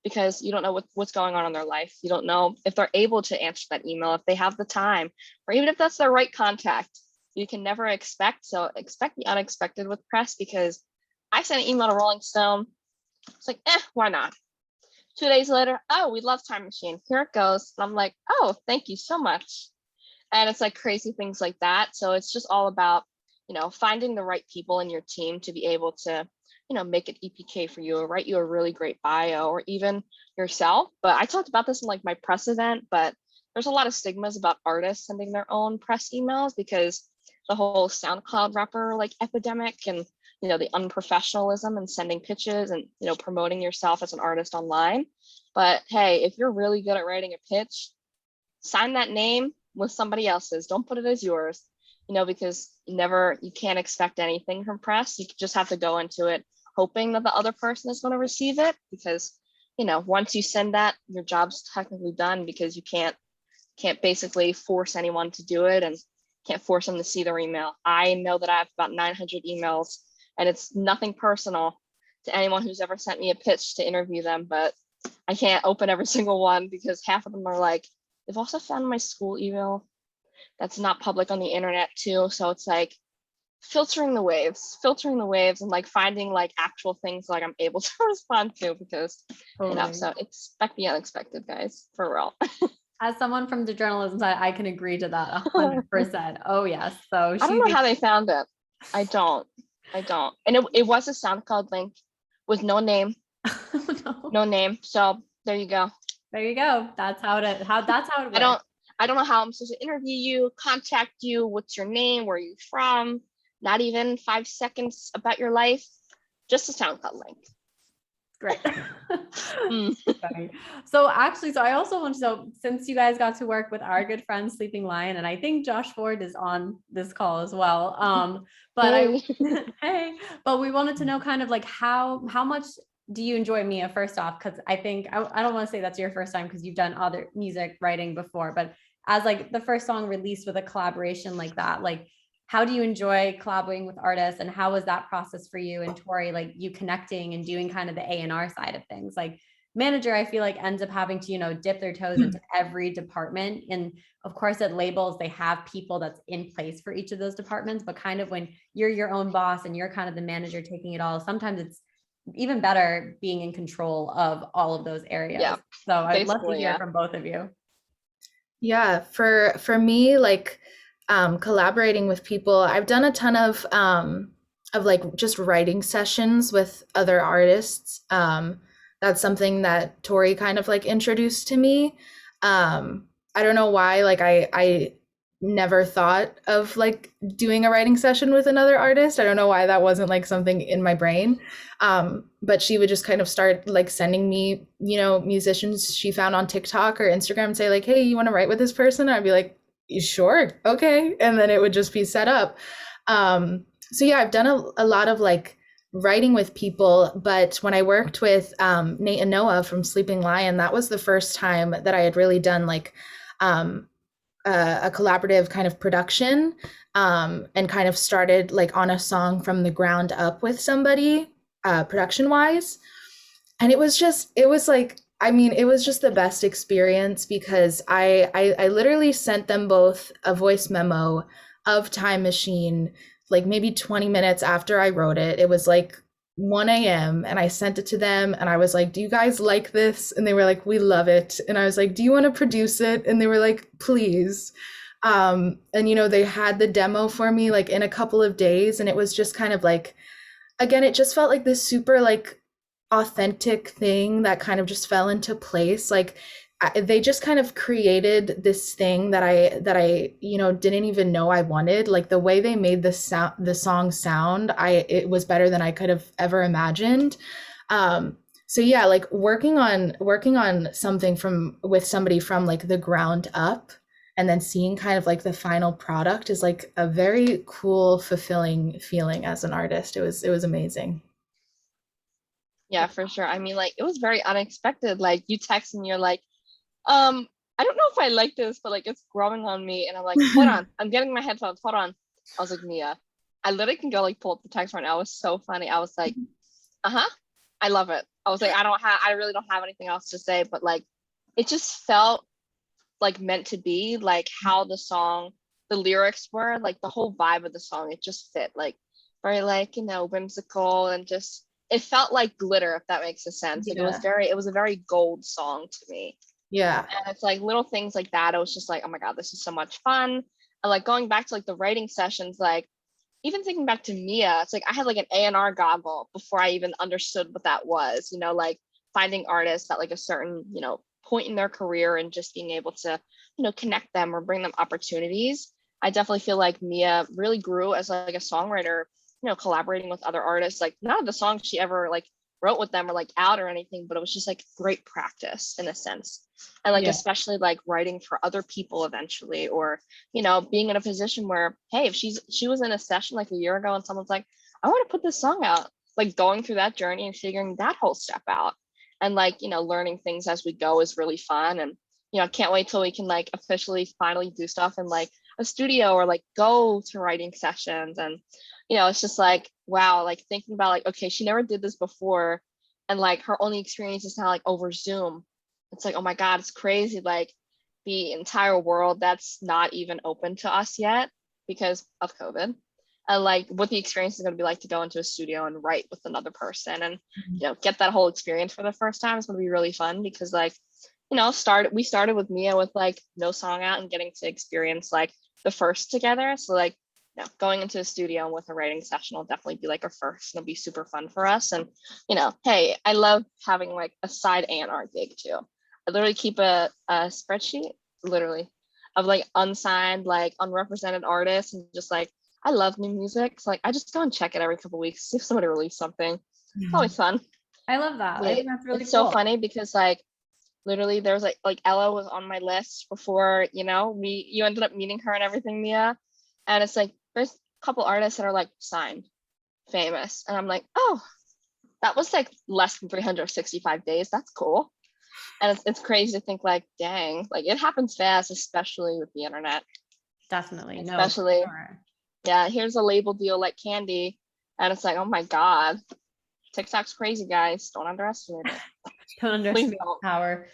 because you don't know what's going on in their life. You don't know if they're able to answer that email, if they have the time, or even if that's their right contact. You can never expect. So expect the unexpected with press, because I sent an email to Rolling Stone. It's like, why not? 2 days later, oh, we love Time Machine. Here it goes. And I'm like, oh, thank you so much. And it's like crazy things like that. So it's just all about, finding the right people in your team to be able to, make an EPK for you, or write you a really great bio, or even yourself. But I talked about this in like my press event, but there's a lot of stigmas about artists sending their own press emails, because the whole SoundCloud rapper like epidemic, and the unprofessionalism and sending pitches and promoting yourself as an artist online. But hey, if you're really good at writing a pitch, sign that name with somebody else's. Don't put it as yours, because you can't expect anything from press. You just have to go into it hoping that the other person is going to receive it, because once you send that, your job's technically done, because you can't basically force anyone to do it, and can't force them to see their email. I know that I have about 900 emails, and it's nothing personal to anyone who's ever sent me a pitch to interview them, but I can't open every single one, because half of them are like, they've also found my school email that's not public on the internet too. So it's like filtering the waves, and like finding like actual things like I'm able to respond to, because Totally. so expect the unexpected, guys, for real. As someone from the journalism side, I can agree to that 100%. Oh yes. So I don't know how they found it. I don't. And it was a SoundCloud link with no name. No name. So there you go. There you go. That's how it works. I don't know how I'm supposed to interview you, contact you. What's your name? Where are you from? Not even 5 seconds about your life. Just a SoundCloud link. Great. So I also want to know, since you guys got to work with our good friend Sleeping Lion, and I think Josh Ford is on this call as well. But but we wanted to know kind of like how much do you enjoy Mia, first off? Because I think I don't want to say that's your first time, because you've done other music writing before, but as like the first song released with a collaboration like that, like how do you enjoy collaborating with artists, and how was that process for you and Tori, like you connecting and doing kind of the A&R side of things? Like manager, I feel like ends up having to, dip their toes into every department. And of course at labels, they have people that's in place for each of those departments, but kind of when you're your own boss and you're kind of the manager taking it all, sometimes it's even better being in control of all of those areas. Yeah, so I'd love to hear from both of you. Yeah, for me, like collaborating with people, I've done a ton of like just writing sessions with other artists. That's something that Tori kind of like introduced to me. I don't know why, like I never thought of like doing a writing session with another artist. I don't know why that wasn't like something in my brain. But she would just kind of start like sending me, musicians she found on TikTok or Instagram and say like, hey, you want to write with this person? And I'd be like, sure, okay. And then it would just be set up. So yeah, I've done a lot of like writing with people, but when I worked with Nate and Noah from Sleeping Lion, that was the first time that I had really done like a collaborative kind of production, and kind of started like on a song from the ground up with somebody, production wise. And it was just the best experience, because I literally sent them both a voice memo of Time Machine, like maybe 20 minutes after I wrote it. It was like 1 a.m. and I sent it to them and I was like, do you guys like this? And they were like, we love it. And I was like, do you want to produce it? And they were like, please. And they had the demo for me like in a couple of days, and it was just kind of like, again, it just felt like this super like authentic thing that kind of just fell into place. Like they just kind of created this thing that I didn't even know I wanted. Like the way they made the song sound, it was better than I could have ever imagined. So yeah, like working on something from with somebody from like the ground up and then seeing kind of like the final product is like a very cool, fulfilling feeling as an artist. It was amazing. Yeah, for sure. I mean, like it was very unexpected. Like you text and you're like, um, I don't know if I like this, but like it's growing on me. And I'm like, hold on, I'm getting my headphones. Hold on. I was like, Mia, I literally can go like pull up the text right now. It was so funny. I was like, uh-huh, I love it. I was like, I really don't have anything else to say, but like it just felt like meant to be, like how the song, the lyrics were, like the whole vibe of the song, it just fit like very like, you know, whimsical and just it felt like glitter, if that makes a sense. Like Yeah. it was a very gold song to me. Yeah. And it's like little things like that. It was just like, oh my God, this is so much fun. And like going back to like the writing sessions, like even thinking back to Mia, it's like I had like an A&R goggle before I even understood what that was, you know, like finding artists at like a certain, you know, point in their career and just being able to, you know, connect them or bring them opportunities. I definitely feel like Mia really grew as like a songwriter, you know, collaborating with other artists. Like none of the songs she ever like wrote with them or like out or anything, but it was just like great practice in a sense. And like Yeah. especially like writing for other people eventually, or you know, being in a position where, hey, if she was in a session like a year ago and someone's like, I want to put this song out, like going through that journey and figuring that whole step out and like, you know, learning things as we go is really fun. And, you know, I can't wait till we can like officially finally do stuff in like a studio or like go to writing sessions. And, you know, it's just like, wow, like thinking about like, okay, she never did this before. And like her only experience is now like over Zoom. It's like, oh my God, it's crazy. Like the entire world that's not even open to us yet because of COVID. And like what the experience is going to be like to go into a studio and write with another person and, you know, get that whole experience for the first time is going to be really fun because like, you know, we started with Mia with like no song out and getting to experience like the first together. So like, you know, going into a studio with a writing session will definitely be like a first. It'll be super fun for us. And, you know, hey, I love having like a side A&R gig too. I literally keep a spreadsheet, literally, of like unsigned, like unrepresented artists, and just like I love new music. So like I just go and check it every couple of weeks, see if somebody released something. It's always fun. I love that. I Like think that's really it's so cool. funny because like literally there was like Ella was on my list before, you know, you ended up meeting her and everything, Mia. And it's like there's a couple artists that are like signed, famous. And I'm like, oh, that was like less than 365 days. That's cool. And it's crazy to think like, dang, like it happens fast, especially with the internet. Definitely. No, for Especially, sure. yeah, here's a label deal like Candy. And it's like, oh my God, TikTok's crazy, guys. Don't underestimate it. Don't Please underestimate don't. the power.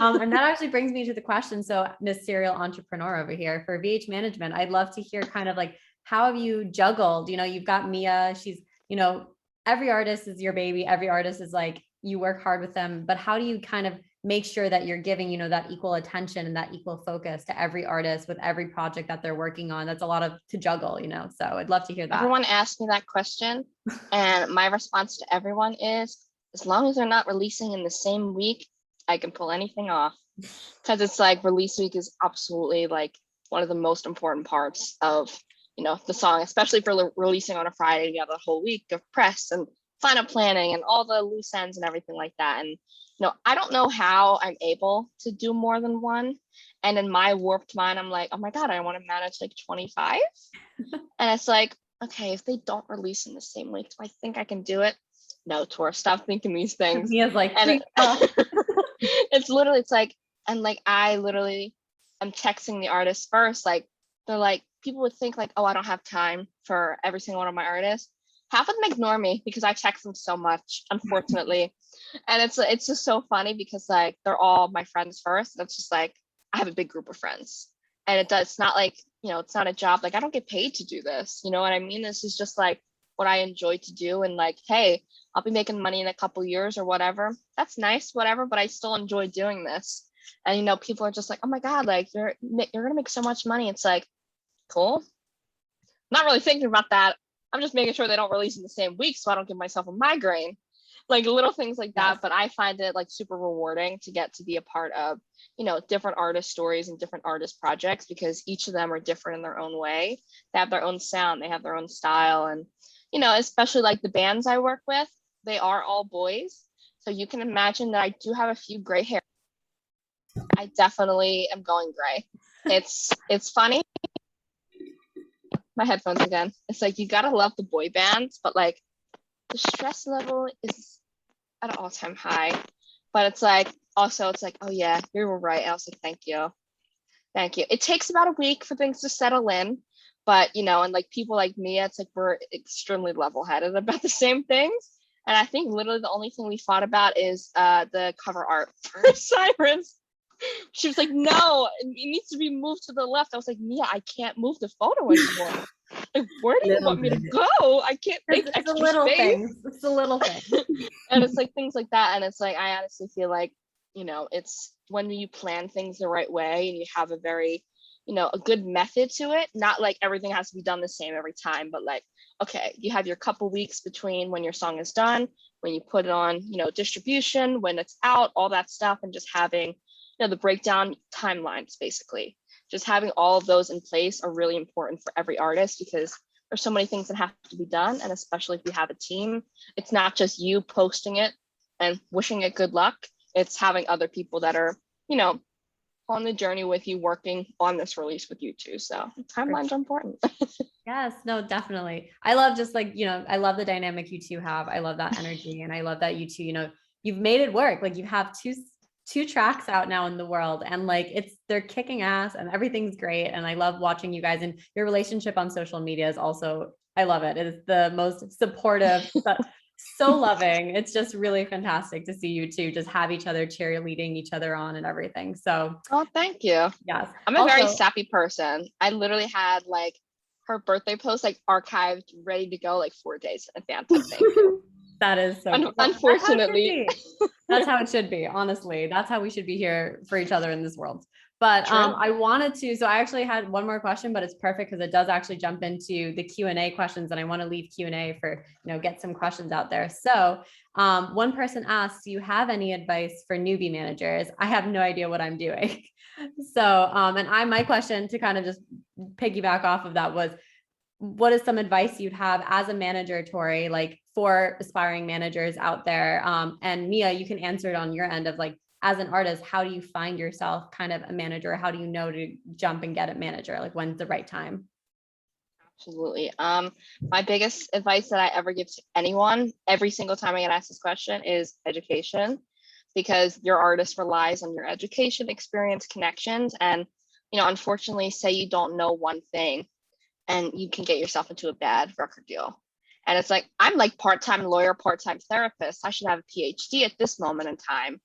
And that actually brings me to the question. So, Miss Serial Entrepreneur over here for VH Management, I'd love to hear kind of like how have you juggled? You know, you've got Mia. She's, you know, every artist is your baby. Every artist is like you work hard with them. But how do you kind of make sure that you're giving, you know, that equal attention and that equal focus to every artist with every project that they're working on? That's a lot of to juggle, you know. So I'd love to hear that. Everyone asked me that question. And my response to everyone is as long as they're not releasing in the same week, I can pull anything off. Because it's like release week is absolutely like one of the most important parts of, you know, the song, especially for releasing on a Friday. You have a whole week of press and final planning and all the loose ends and everything like that. And, you know, I don't know how I'm able to do more than one. And in my warped mind, I'm like, oh my God, I want to manage like 25. And it's like, okay, if they don't release in the same week, do I think I can do it? No, Tor, stop thinking these things. Mia's like, And "Please stop." it's literally, it's like, and like I literally am texting the artist first. Like they're like, people would think like, oh, I don't have time for every single one of my artists. Half of them ignore me because I text them so much, unfortunately. And it's just so funny because like they're all my friends first. And it's just like I have a big group of friends. And it's not like, you know, it's not a job. Like I don't get paid to do this. You know what I mean? This is just like what I enjoy to do. And like, hey, I'll be making money in a couple years or whatever. That's nice, whatever, but I still enjoy doing this. And you know, people are just like, oh my God, like you're gonna make so much money. It's like, cool. Not really thinking about that. I'm just making sure they don't release in the same week so I don't give myself a migraine. Like little things like that. Yes. But I find it like super rewarding to get to be a part of, you know, different artist stories and different artist projects because each of them are different in their own way. They have their own sound, they have their own style. And, you know, especially like the bands I work with, they are all boys. So you can imagine that I do have a few gray hair. I definitely am going gray. It's funny. My headphones again. It's like, you gotta love the boy bands, but like the stress level is at an all-time high. But it's like, also it's like, oh yeah, you were right. I was like, thank you. Thank you. It takes about a week for things to settle in, but you know, and like people like me, it's like we're extremely level-headed about the same things. And I think literally the only thing we fought about is the cover art for Cyrus. She was like, no, it needs to be moved to the left. I was like, Mia, I can't move the photo anymore. Like, where do you Little want me to bit. go? I can't make It's the extra little space. things. It's the little things. And it's like things like that. And it's like, I honestly feel like, you know, it's when you plan things the right way and you have a very, you know, a good method to it, not like everything has to be done the same every time, but like, okay, you have your couple weeks between when your song is done, when you put it on, you know, distribution, when it's out, all that stuff, and just having, you know, the breakdown timelines, basically. Just having all of those in place are really important for every artist, because there's so many things that have to be done. And especially if you have a team, it's not just you posting it and wishing it good luck. It's having other people that are, you know, on the journey with you, working on this release with you too. So timelines are important. Yes, no, definitely. I love just like, you know, I love the dynamic you two have. I love that energy. And I love that you two, you know, you've made it work. Like you have two tracks out now in the world, and like they're kicking ass and everything's great. And I love watching you guys, and your relationship on social media is also, I love it. It is the most supportive, so loving. It's just really fantastic to see you two just have each other cheerleading each other on and everything. So Oh, thank you. yes. I'm a very sappy person. I literally had like her birthday post like archived, ready to go like 4 days in advance. Like, thank you. That is so cool. Unfortunately. That's how it should be. Honestly, that's how we should be here for each other in this world. But I wanted to, so I actually had one more question, but it's perfect because it does actually jump into the Q&A questions, and I want to leave Q&A for, you know, get some questions out there. So one person asked, do you have any advice for newbie managers? I have no idea what I'm doing. So, and my question to kind of just piggyback off of that was, what is some advice you'd have as a manager, Tori, like for aspiring managers out there? And Mia, you can answer it on your end of like, as an artist, how do you find yourself kind of a manager? How do you know to jump and get a manager? Like, when's the right time? Absolutely. My biggest advice that I ever give to anyone, every single time I get asked this question, is education, because your artist relies on your education, experience, connections. And, you know, unfortunately, say you don't know one thing and you can get yourself into a bad record deal. And it's like, I'm like part-time lawyer, part-time therapist. I should have a PhD at this moment in time.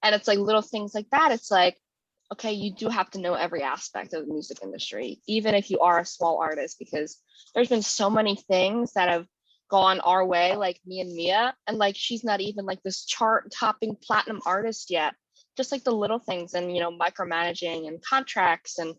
And it's like little things like that. It's like, okay, you do have to know every aspect of the music industry, even if you are a small artist, because there's been so many things that have gone our way, like me and Mia, and like she's not even like this chart topping platinum artist yet. Just like the little things, and you know, micromanaging and contracts and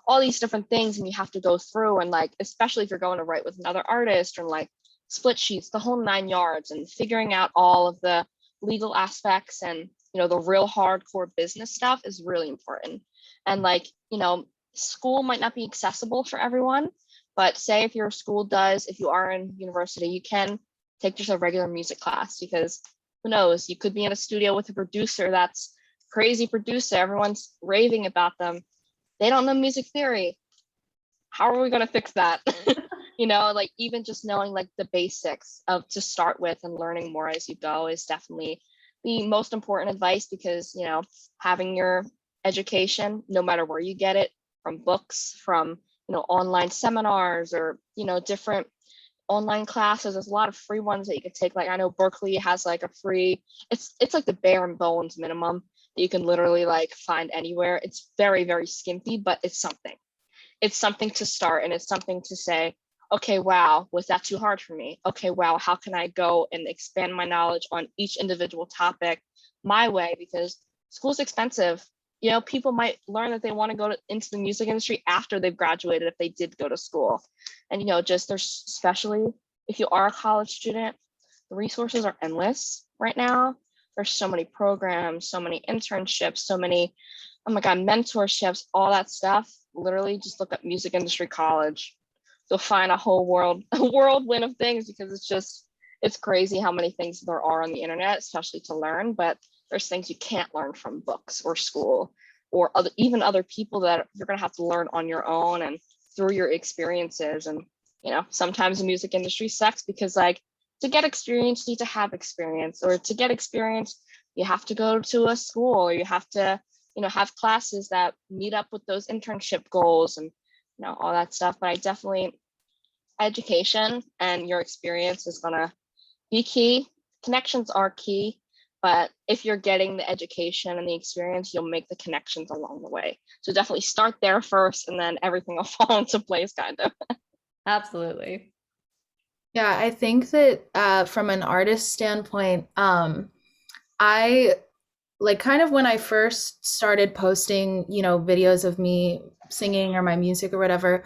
all these different things, and you have to go through, and like especially if you're going to write with another artist, or like split sheets, the whole 9 yards, and figuring out all of the legal aspects and, you know, the real hardcore business stuff is really important. And like, you know, school might not be accessible for everyone, but say if your school does, if you are in university, you can take just a regular music class, because who knows, you could be in a studio with a producer that's crazy producer, everyone's raving about them, they don't know music theory. How are we going to fix that? You know, like even just knowing like the basics of to start with and learning more as you go is definitely the most important advice, because, you know, having your education, no matter where you get it, from books, from, you know, online seminars, or, you know, different online classes, there's a lot of free ones that you could take. Like I know Berkeley has like a free, it's like the bare and bones minimum that you can literally like find anywhere. It's very, very skimpy, but it's something. It's something to start, and it's something to say, okay, wow, was that too hard for me? Okay, wow, how can I go and expand my knowledge on each individual topic my way? Because school's expensive. You know, people might learn that they want to go into the music industry after they've graduated, if they did go to school. And, you know, just there's, especially if you are a college student, the resources are endless right now. There's so many programs, so many internships, so many, oh my God, mentorships, all that stuff. Literally just look up music industry college. You'll find a whole world, a whirlwind of things, because it's crazy how many things there are on the internet, especially to learn, but there's things you can't learn from books or school or even other people that you're going to have to learn on your own and through your experiences. And, sometimes the music industry sucks because like to get experience, you need to have experience, or to get experience, you have to go to a school, or you have to, have classes that meet up with those internship goals and, all that stuff. But I definitely, education and your experience is going to be key. Connections are key, but if you're getting the education and the experience, you'll make the connections along the way. So definitely start there first, and then everything will fall into place, kind of. Absolutely. Yeah, I think that from an artist standpoint, I like kind of when I first started posting, videos of me singing or my music or whatever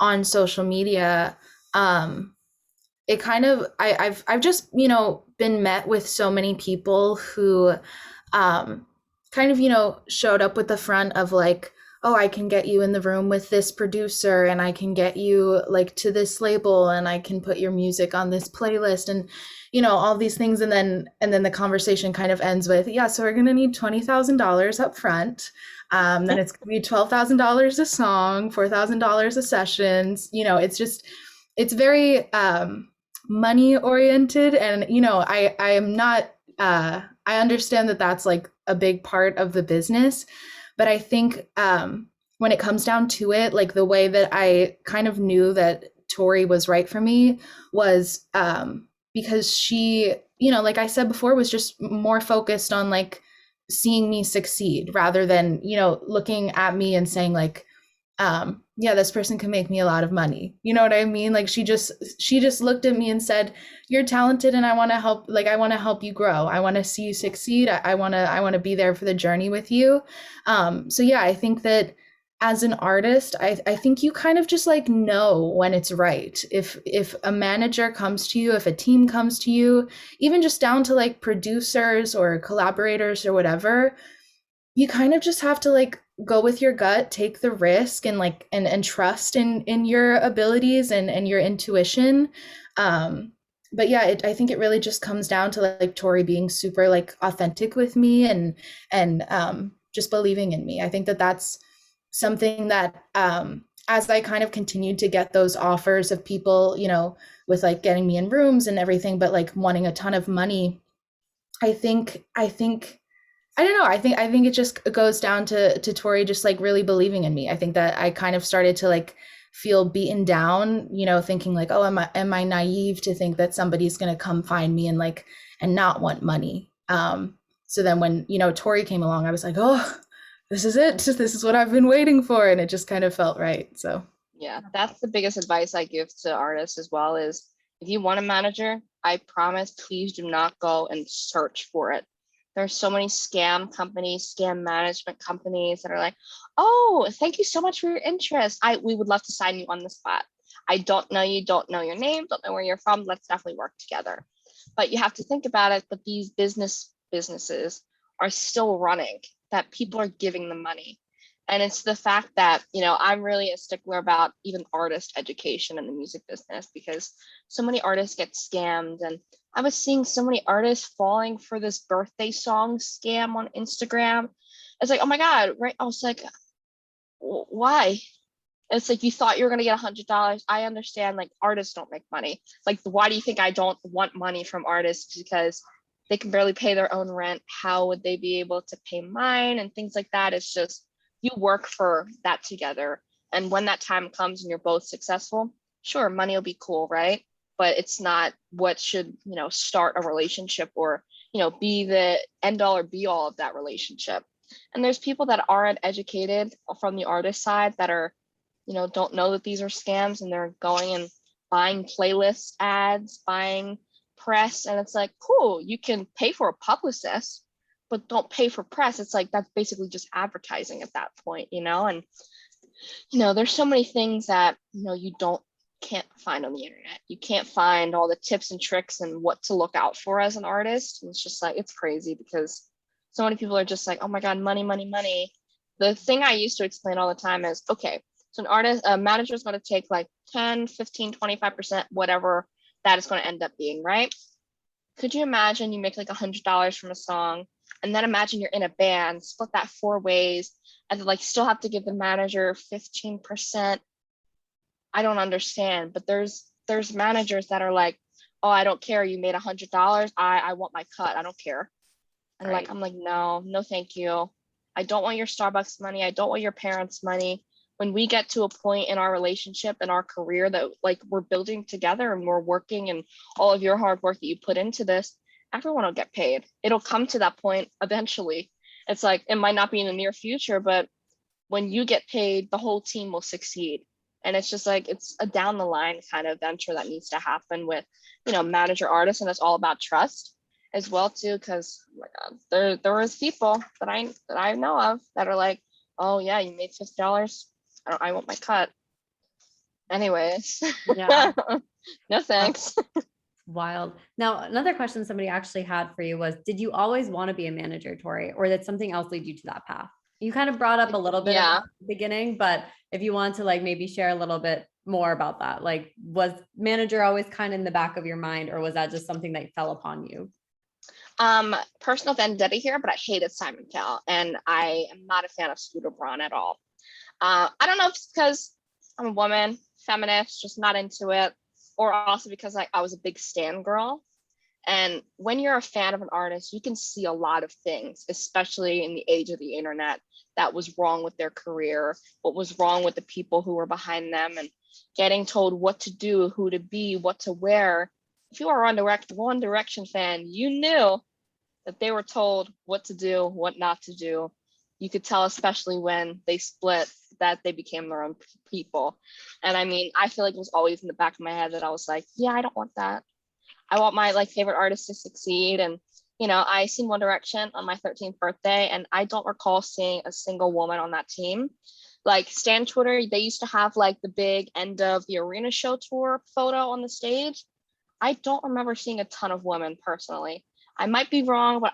on social media, it kind of I've just, been met with so many people who kind of, showed up with the front of like, oh, I can get you in the room with this producer, and I can get you like to this label, and I can put your music on this playlist, and all these things. And then the conversation kind of ends with, yeah, so we're gonna need $20,000 up front. Then it's gonna be $12,000 a song, $4,000 a sessions. It's very money oriented. And I am not I understand that that's like a big part of the business, but I think when it comes down to it, like the way that I kind of knew that Tori was right for me was because she, like I said before, was just more focused on like seeing me succeed rather than, looking at me and saying like, yeah, this person can make me a lot of money. You know what I mean? Like she just looked at me and said, you're talented and I want to help, like I want to help you grow. I want to see you succeed. I want to be there for the journey with you. So yeah, I think that as an artist, I think you kind of just like know when it's right. If a manager comes to you, if a team comes to you, even just down to like producers or collaborators or whatever, you kind of just have to like go with your gut, take the risk, and like and trust in your abilities and your intuition. But yeah, I think it really just comes down to like Tori being super like authentic with me and just believing in me. I think that that's something that as I kind of continued to get those offers of people, with like getting me in rooms and everything, but like wanting a ton of money, I think I don't know. I think it just goes down to Tori just like really believing in me. I think that I kind of started to like feel beaten down, thinking like, oh, am I naive to think that somebody's gonna come find me and like and not want money? So then when Tori came along, I was like, oh, this is it. This is what I've been waiting for, and it just kind of felt right. So Yeah, that's the biggest advice I give to artists as well is if you want a manager, I promise, please do not go and search for it. There's so many scam companies, scam management companies that are like, oh, thank you so much for your interest. We would love to sign you on the spot. I don't know you, don't know your name, don't know where you're from. Let's definitely work together. But you have to think about it, but these businesses are still running, that people are giving them money. And it's the fact that, I'm really a stickler about even artist education in the music business because so many artists get scammed. And I was seeing so many artists falling for this birthday song scam on Instagram. It's like, oh my God, right? I was like, why? It's like, you thought you were going to get $100. I understand, like, artists don't make money. Like, why do you think I don't want money from artists? Because they can barely pay their own rent. How would they be able to pay mine and things like that? It's just, you work for that together. And when that time comes and you're both successful, sure, money will be cool, right? But it's not what should, start a relationship or, be the end all or be all of that relationship. And there's people that aren't educated from the artist side that are, don't know that these are scams, and they're going and buying playlist ads, buying press. And it's like, cool, you can pay for a publicist, but don't pay for press. It's like, that's basically just advertising at that point, and, there's so many things that, you can't find on the internet. You can't find all the tips and tricks and what to look out for as an artist. And it's just like, it's crazy because so many people are just like, oh my God, money, money, money. The thing I used to explain all the time is, okay, so a manager is going to take like 10, 15, 25%, whatever that is going to end up being, right? could you imagine you make like $100 from a song, and then imagine you're in a band, split that 4 ways, and then like still have to give the manager 15%. I don't understand, but there's managers that are like, oh, I don't care, you made $100, I want my cut, I don't care. And like, Right. I'm like, no, thank you. I don't want your Starbucks money. I don't want your parents' money. When we get to a point in our relationship and our career that like we're building together and we're working, and all of your hard work that you put into this, everyone will get paid. It'll come to that point eventually. It's like, it might not be in the near future, but when you get paid, the whole team will succeed. And it's just like, it's a down the line kind of venture that needs to happen with, manager artists. And it's all about trust as well too. Cause oh my God, there was people that I know of that are like, oh yeah, you made $50. I want my cut. Anyways, Yeah. no thanks. Wild. Now, another question somebody actually had for you was, did you always want to be a manager, Tori, or did something else lead you to that path? You kind of brought up a little bit of it Yeah. at the beginning, but if you want to like maybe share a little bit more about that, like was manager always kind of in the back of your mind, or was that just something that fell upon you? Personal vendetta here, but I hated Simon Cowell, and I am not a fan of Scooter Braun at all. I don't know if it's because I'm a woman, feminist, just not into it, or also because like I was a big stan girl. And when you're a fan of an artist, you can see a lot of things, especially in the age of the internet, that was wrong with their career, what was wrong with the people who were behind them, and getting told what to do, who to be, what to wear. If you are a One Direction fan, you knew that they were told what to do, what not to do. You could tell, especially when they split, that they became their own people. And I mean, I feel like it was always in the back of my head that I was like, yeah, I don't want that. I want my like favorite artist to succeed. And I seen One Direction on my 13th birthday, and I don't recall seeing a single woman on that team. Like Stan Twitter, they used to have like the big end of the arena show tour photo on the stage. I don't remember seeing a ton of women personally. I might be wrong, but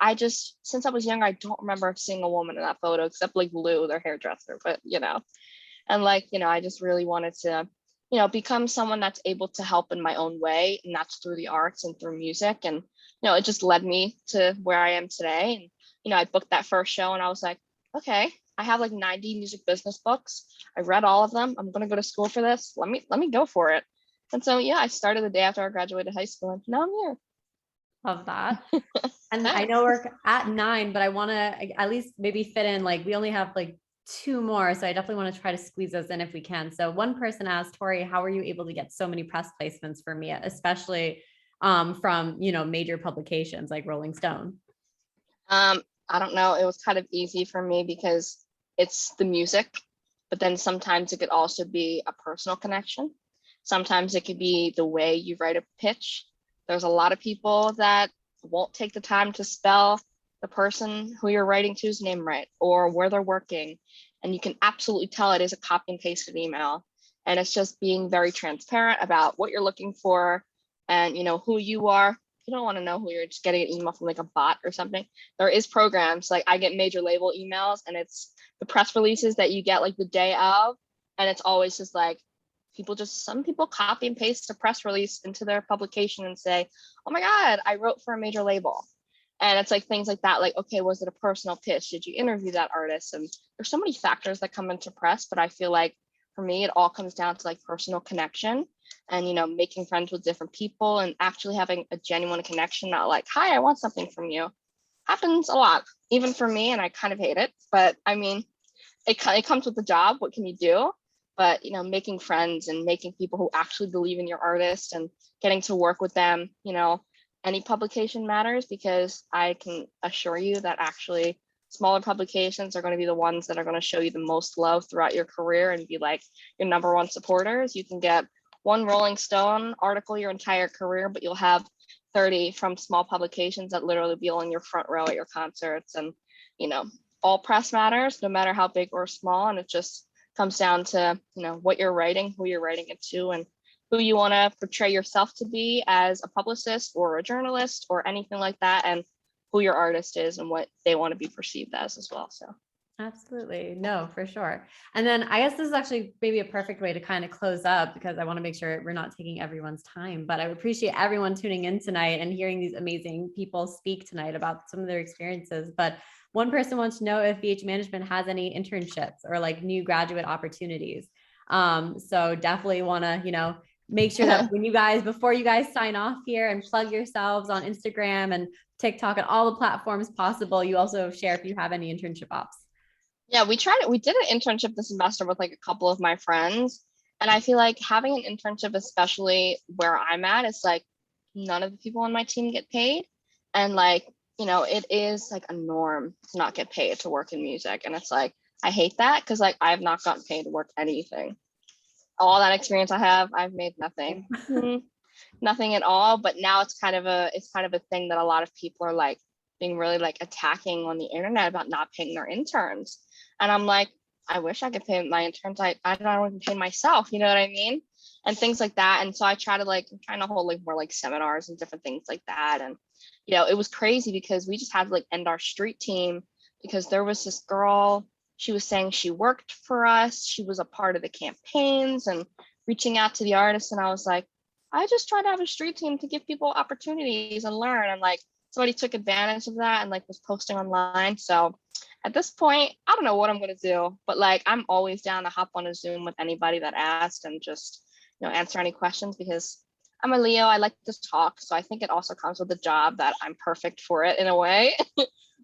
since I was younger, I don't remember seeing a woman in that photo except like Lou, their hairdresser. But and like, I just really wanted to, become someone that's able to help in my own way, and that's through the arts and through music. And, it just led me to where I am today. And, I booked that first show and I was like, okay, I have like 90 music business books. I read all of them. I'm going to go to school for this. Let me go for it. And so, yeah, I started the day after I graduated high school, and now I'm here. Love that. And I know we're at 9, but I want to at least maybe fit in, like we only have like 2 more. So I definitely want to try to squeeze those in if we can. So one person asked, Tori, how are you able to get so many press placements for Mia, especially from, major publications like Rolling Stone? I don't know. It was kind of easy for me because it's the music, but then sometimes it could also be a personal connection. Sometimes it could be the way you write a pitch. There's a lot of people that won't take the time to spell the person who you're writing to's name right, or where they're working. And you can absolutely tell it is a copy and pasted email. And it's just being very transparent about what you're looking for and who you are. You don't want to know who you're just getting an email from like a bot or something. There is programs, like I get major label emails, and it's the press releases that you get like the day of. And it's always just like, some people copy and paste a press release into their publication and say, oh my God, I wrote for a major label. And it's like things like that, like, okay, was it a personal pitch? Did you interview that artist? And there's so many factors that come into press, but I feel like for me, it all comes down to like personal connection and, making friends with different people and actually having a genuine connection, not like, hi, I want something from you. Happens a lot, even for me, and I kind of hate it, but I mean, it comes with the job. What can you do? But making friends and making people who actually believe in your artist and getting to work with them, any publication matters, because I can assure you that actually smaller publications are going to be the ones that are going to show you the most love throughout your career and be like your number one supporters. You can get one Rolling Stone article your entire career, but you'll have 30 from small publications that literally be on your front row at your concerts. And all press matters, no matter how big or small, and it just comes down to what you're writing, who you're writing it to, and who you want to portray yourself to be as a publicist or a journalist or anything like that, and who your artist is and what they want to be perceived as well. So Absolutely. No, for sure. And then I guess this is actually maybe a perfect way to kind of close up, because I want to make sure we're not taking everyone's time, but I appreciate everyone tuning in tonight and hearing these amazing people speak tonight about some of their experiences. But one person wants to know if VH Management has any internships or like new graduate opportunities. So definitely want to, make sure that when before you guys sign off here and plug yourselves on Instagram and TikTok and all the platforms possible, you also share if you have any internship ops. Yeah, we did an internship this semester with like a couple of my friends. And I feel like having an internship, especially where I'm at, is like none of the people on my team get paid. And like, it is like a norm to not get paid to work in music. And it's like, I hate that because like I have not gotten paid to work anything. All that experience I have, I've made nothing. Nothing at all. But now it's kind of a thing that a lot of people are like being really like attacking on the internet about not paying their interns. And I'm like, I wish I could pay my interns. I don't want to pay myself, you know what I mean? And things like that. And so I trying to hold like more like seminars and different things like that. And, it was crazy because we just had to like end our street team because there was this girl, she was saying she worked for us. She was a part of the campaigns and reaching out to the artists. And I was like, I just try to have a street team to give people opportunities and learn. And like somebody took advantage of that and like was posting online. So at this point, I don't know what I'm going to do, but like I'm always down to hop on a Zoom with anybody that asked and just, answer any questions because I'm a Leo. I like to talk. So I think it also comes with the job that I'm perfect for it in a way.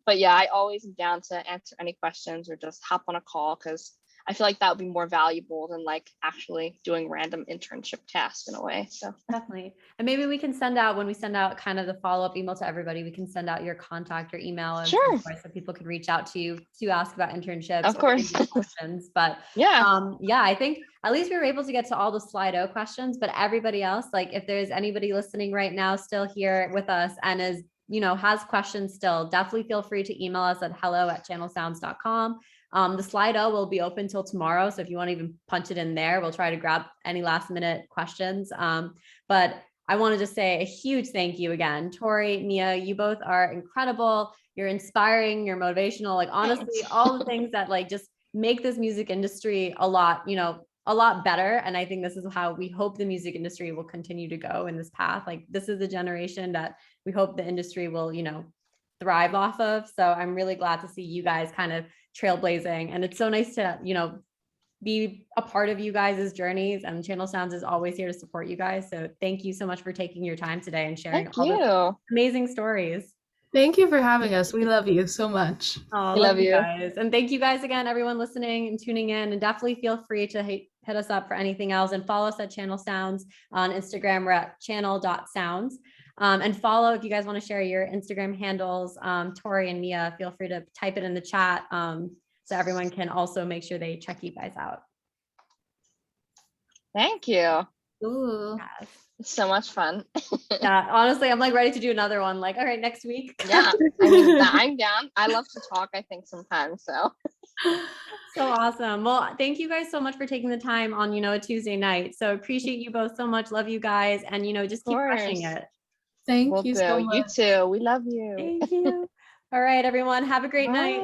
But yeah, I always am down to answer any questions or just hop on a call because I feel like that would be more valuable than like actually doing random internship tasks in a way. So definitely. And maybe we can when we send out kind of the follow-up email to everybody, we can send out your contact, your email, and sure, so people can reach out to you to ask about internships. Of course. Questions. But yeah, I think at least we were able to get to all the Slido questions, but everybody else, like if there's anybody listening right now still here with us and is, has questions still, definitely feel free to email us at hello@channelsounds.com. The Slido will be open till tomorrow. So if you want to even punch it in there, we'll try to grab any last minute questions. But I want to just say a huge thank you again. Tori, Mia, you both are incredible. You're inspiring, you're motivational, like honestly, all the things that like just make this music industry a lot better. And I think this is how we hope the music industry will continue to go in this path. Like this is a generation that we hope the industry will, thrive off of. So I'm really glad to see you guys kind of trailblazing. And it's so nice to, be a part of you guys' journeys, and Channel Sounds is always here to support you guys. So thank you so much for taking your time today and sharing all the amazing stories. Thank you for having us. We love you so much. Oh, love you guys. And thank you guys again, everyone listening and tuning in, and definitely feel free to hit us up for anything else and follow us at Channel Sounds on Instagram. We're at channel.sounds. And follow if you guys want to share your Instagram handles. Tori and Mia, feel free to type it in the chat so everyone can also make sure they check you guys out. Thank you. Ooh. Yes. It's so much fun. Yeah, honestly, I'm like ready to do another one. Like, all right, next week. Yeah, I mean, I'm down. I love to talk, I think sometimes. So awesome. Well, thank you guys so much for taking the time on, a Tuesday night. So appreciate you both so much. Love you guys. And, just keep crushing it. Thank you so much. You too. We love you. Thank you. All right, everyone. Have a great night.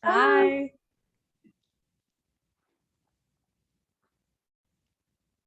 Bye.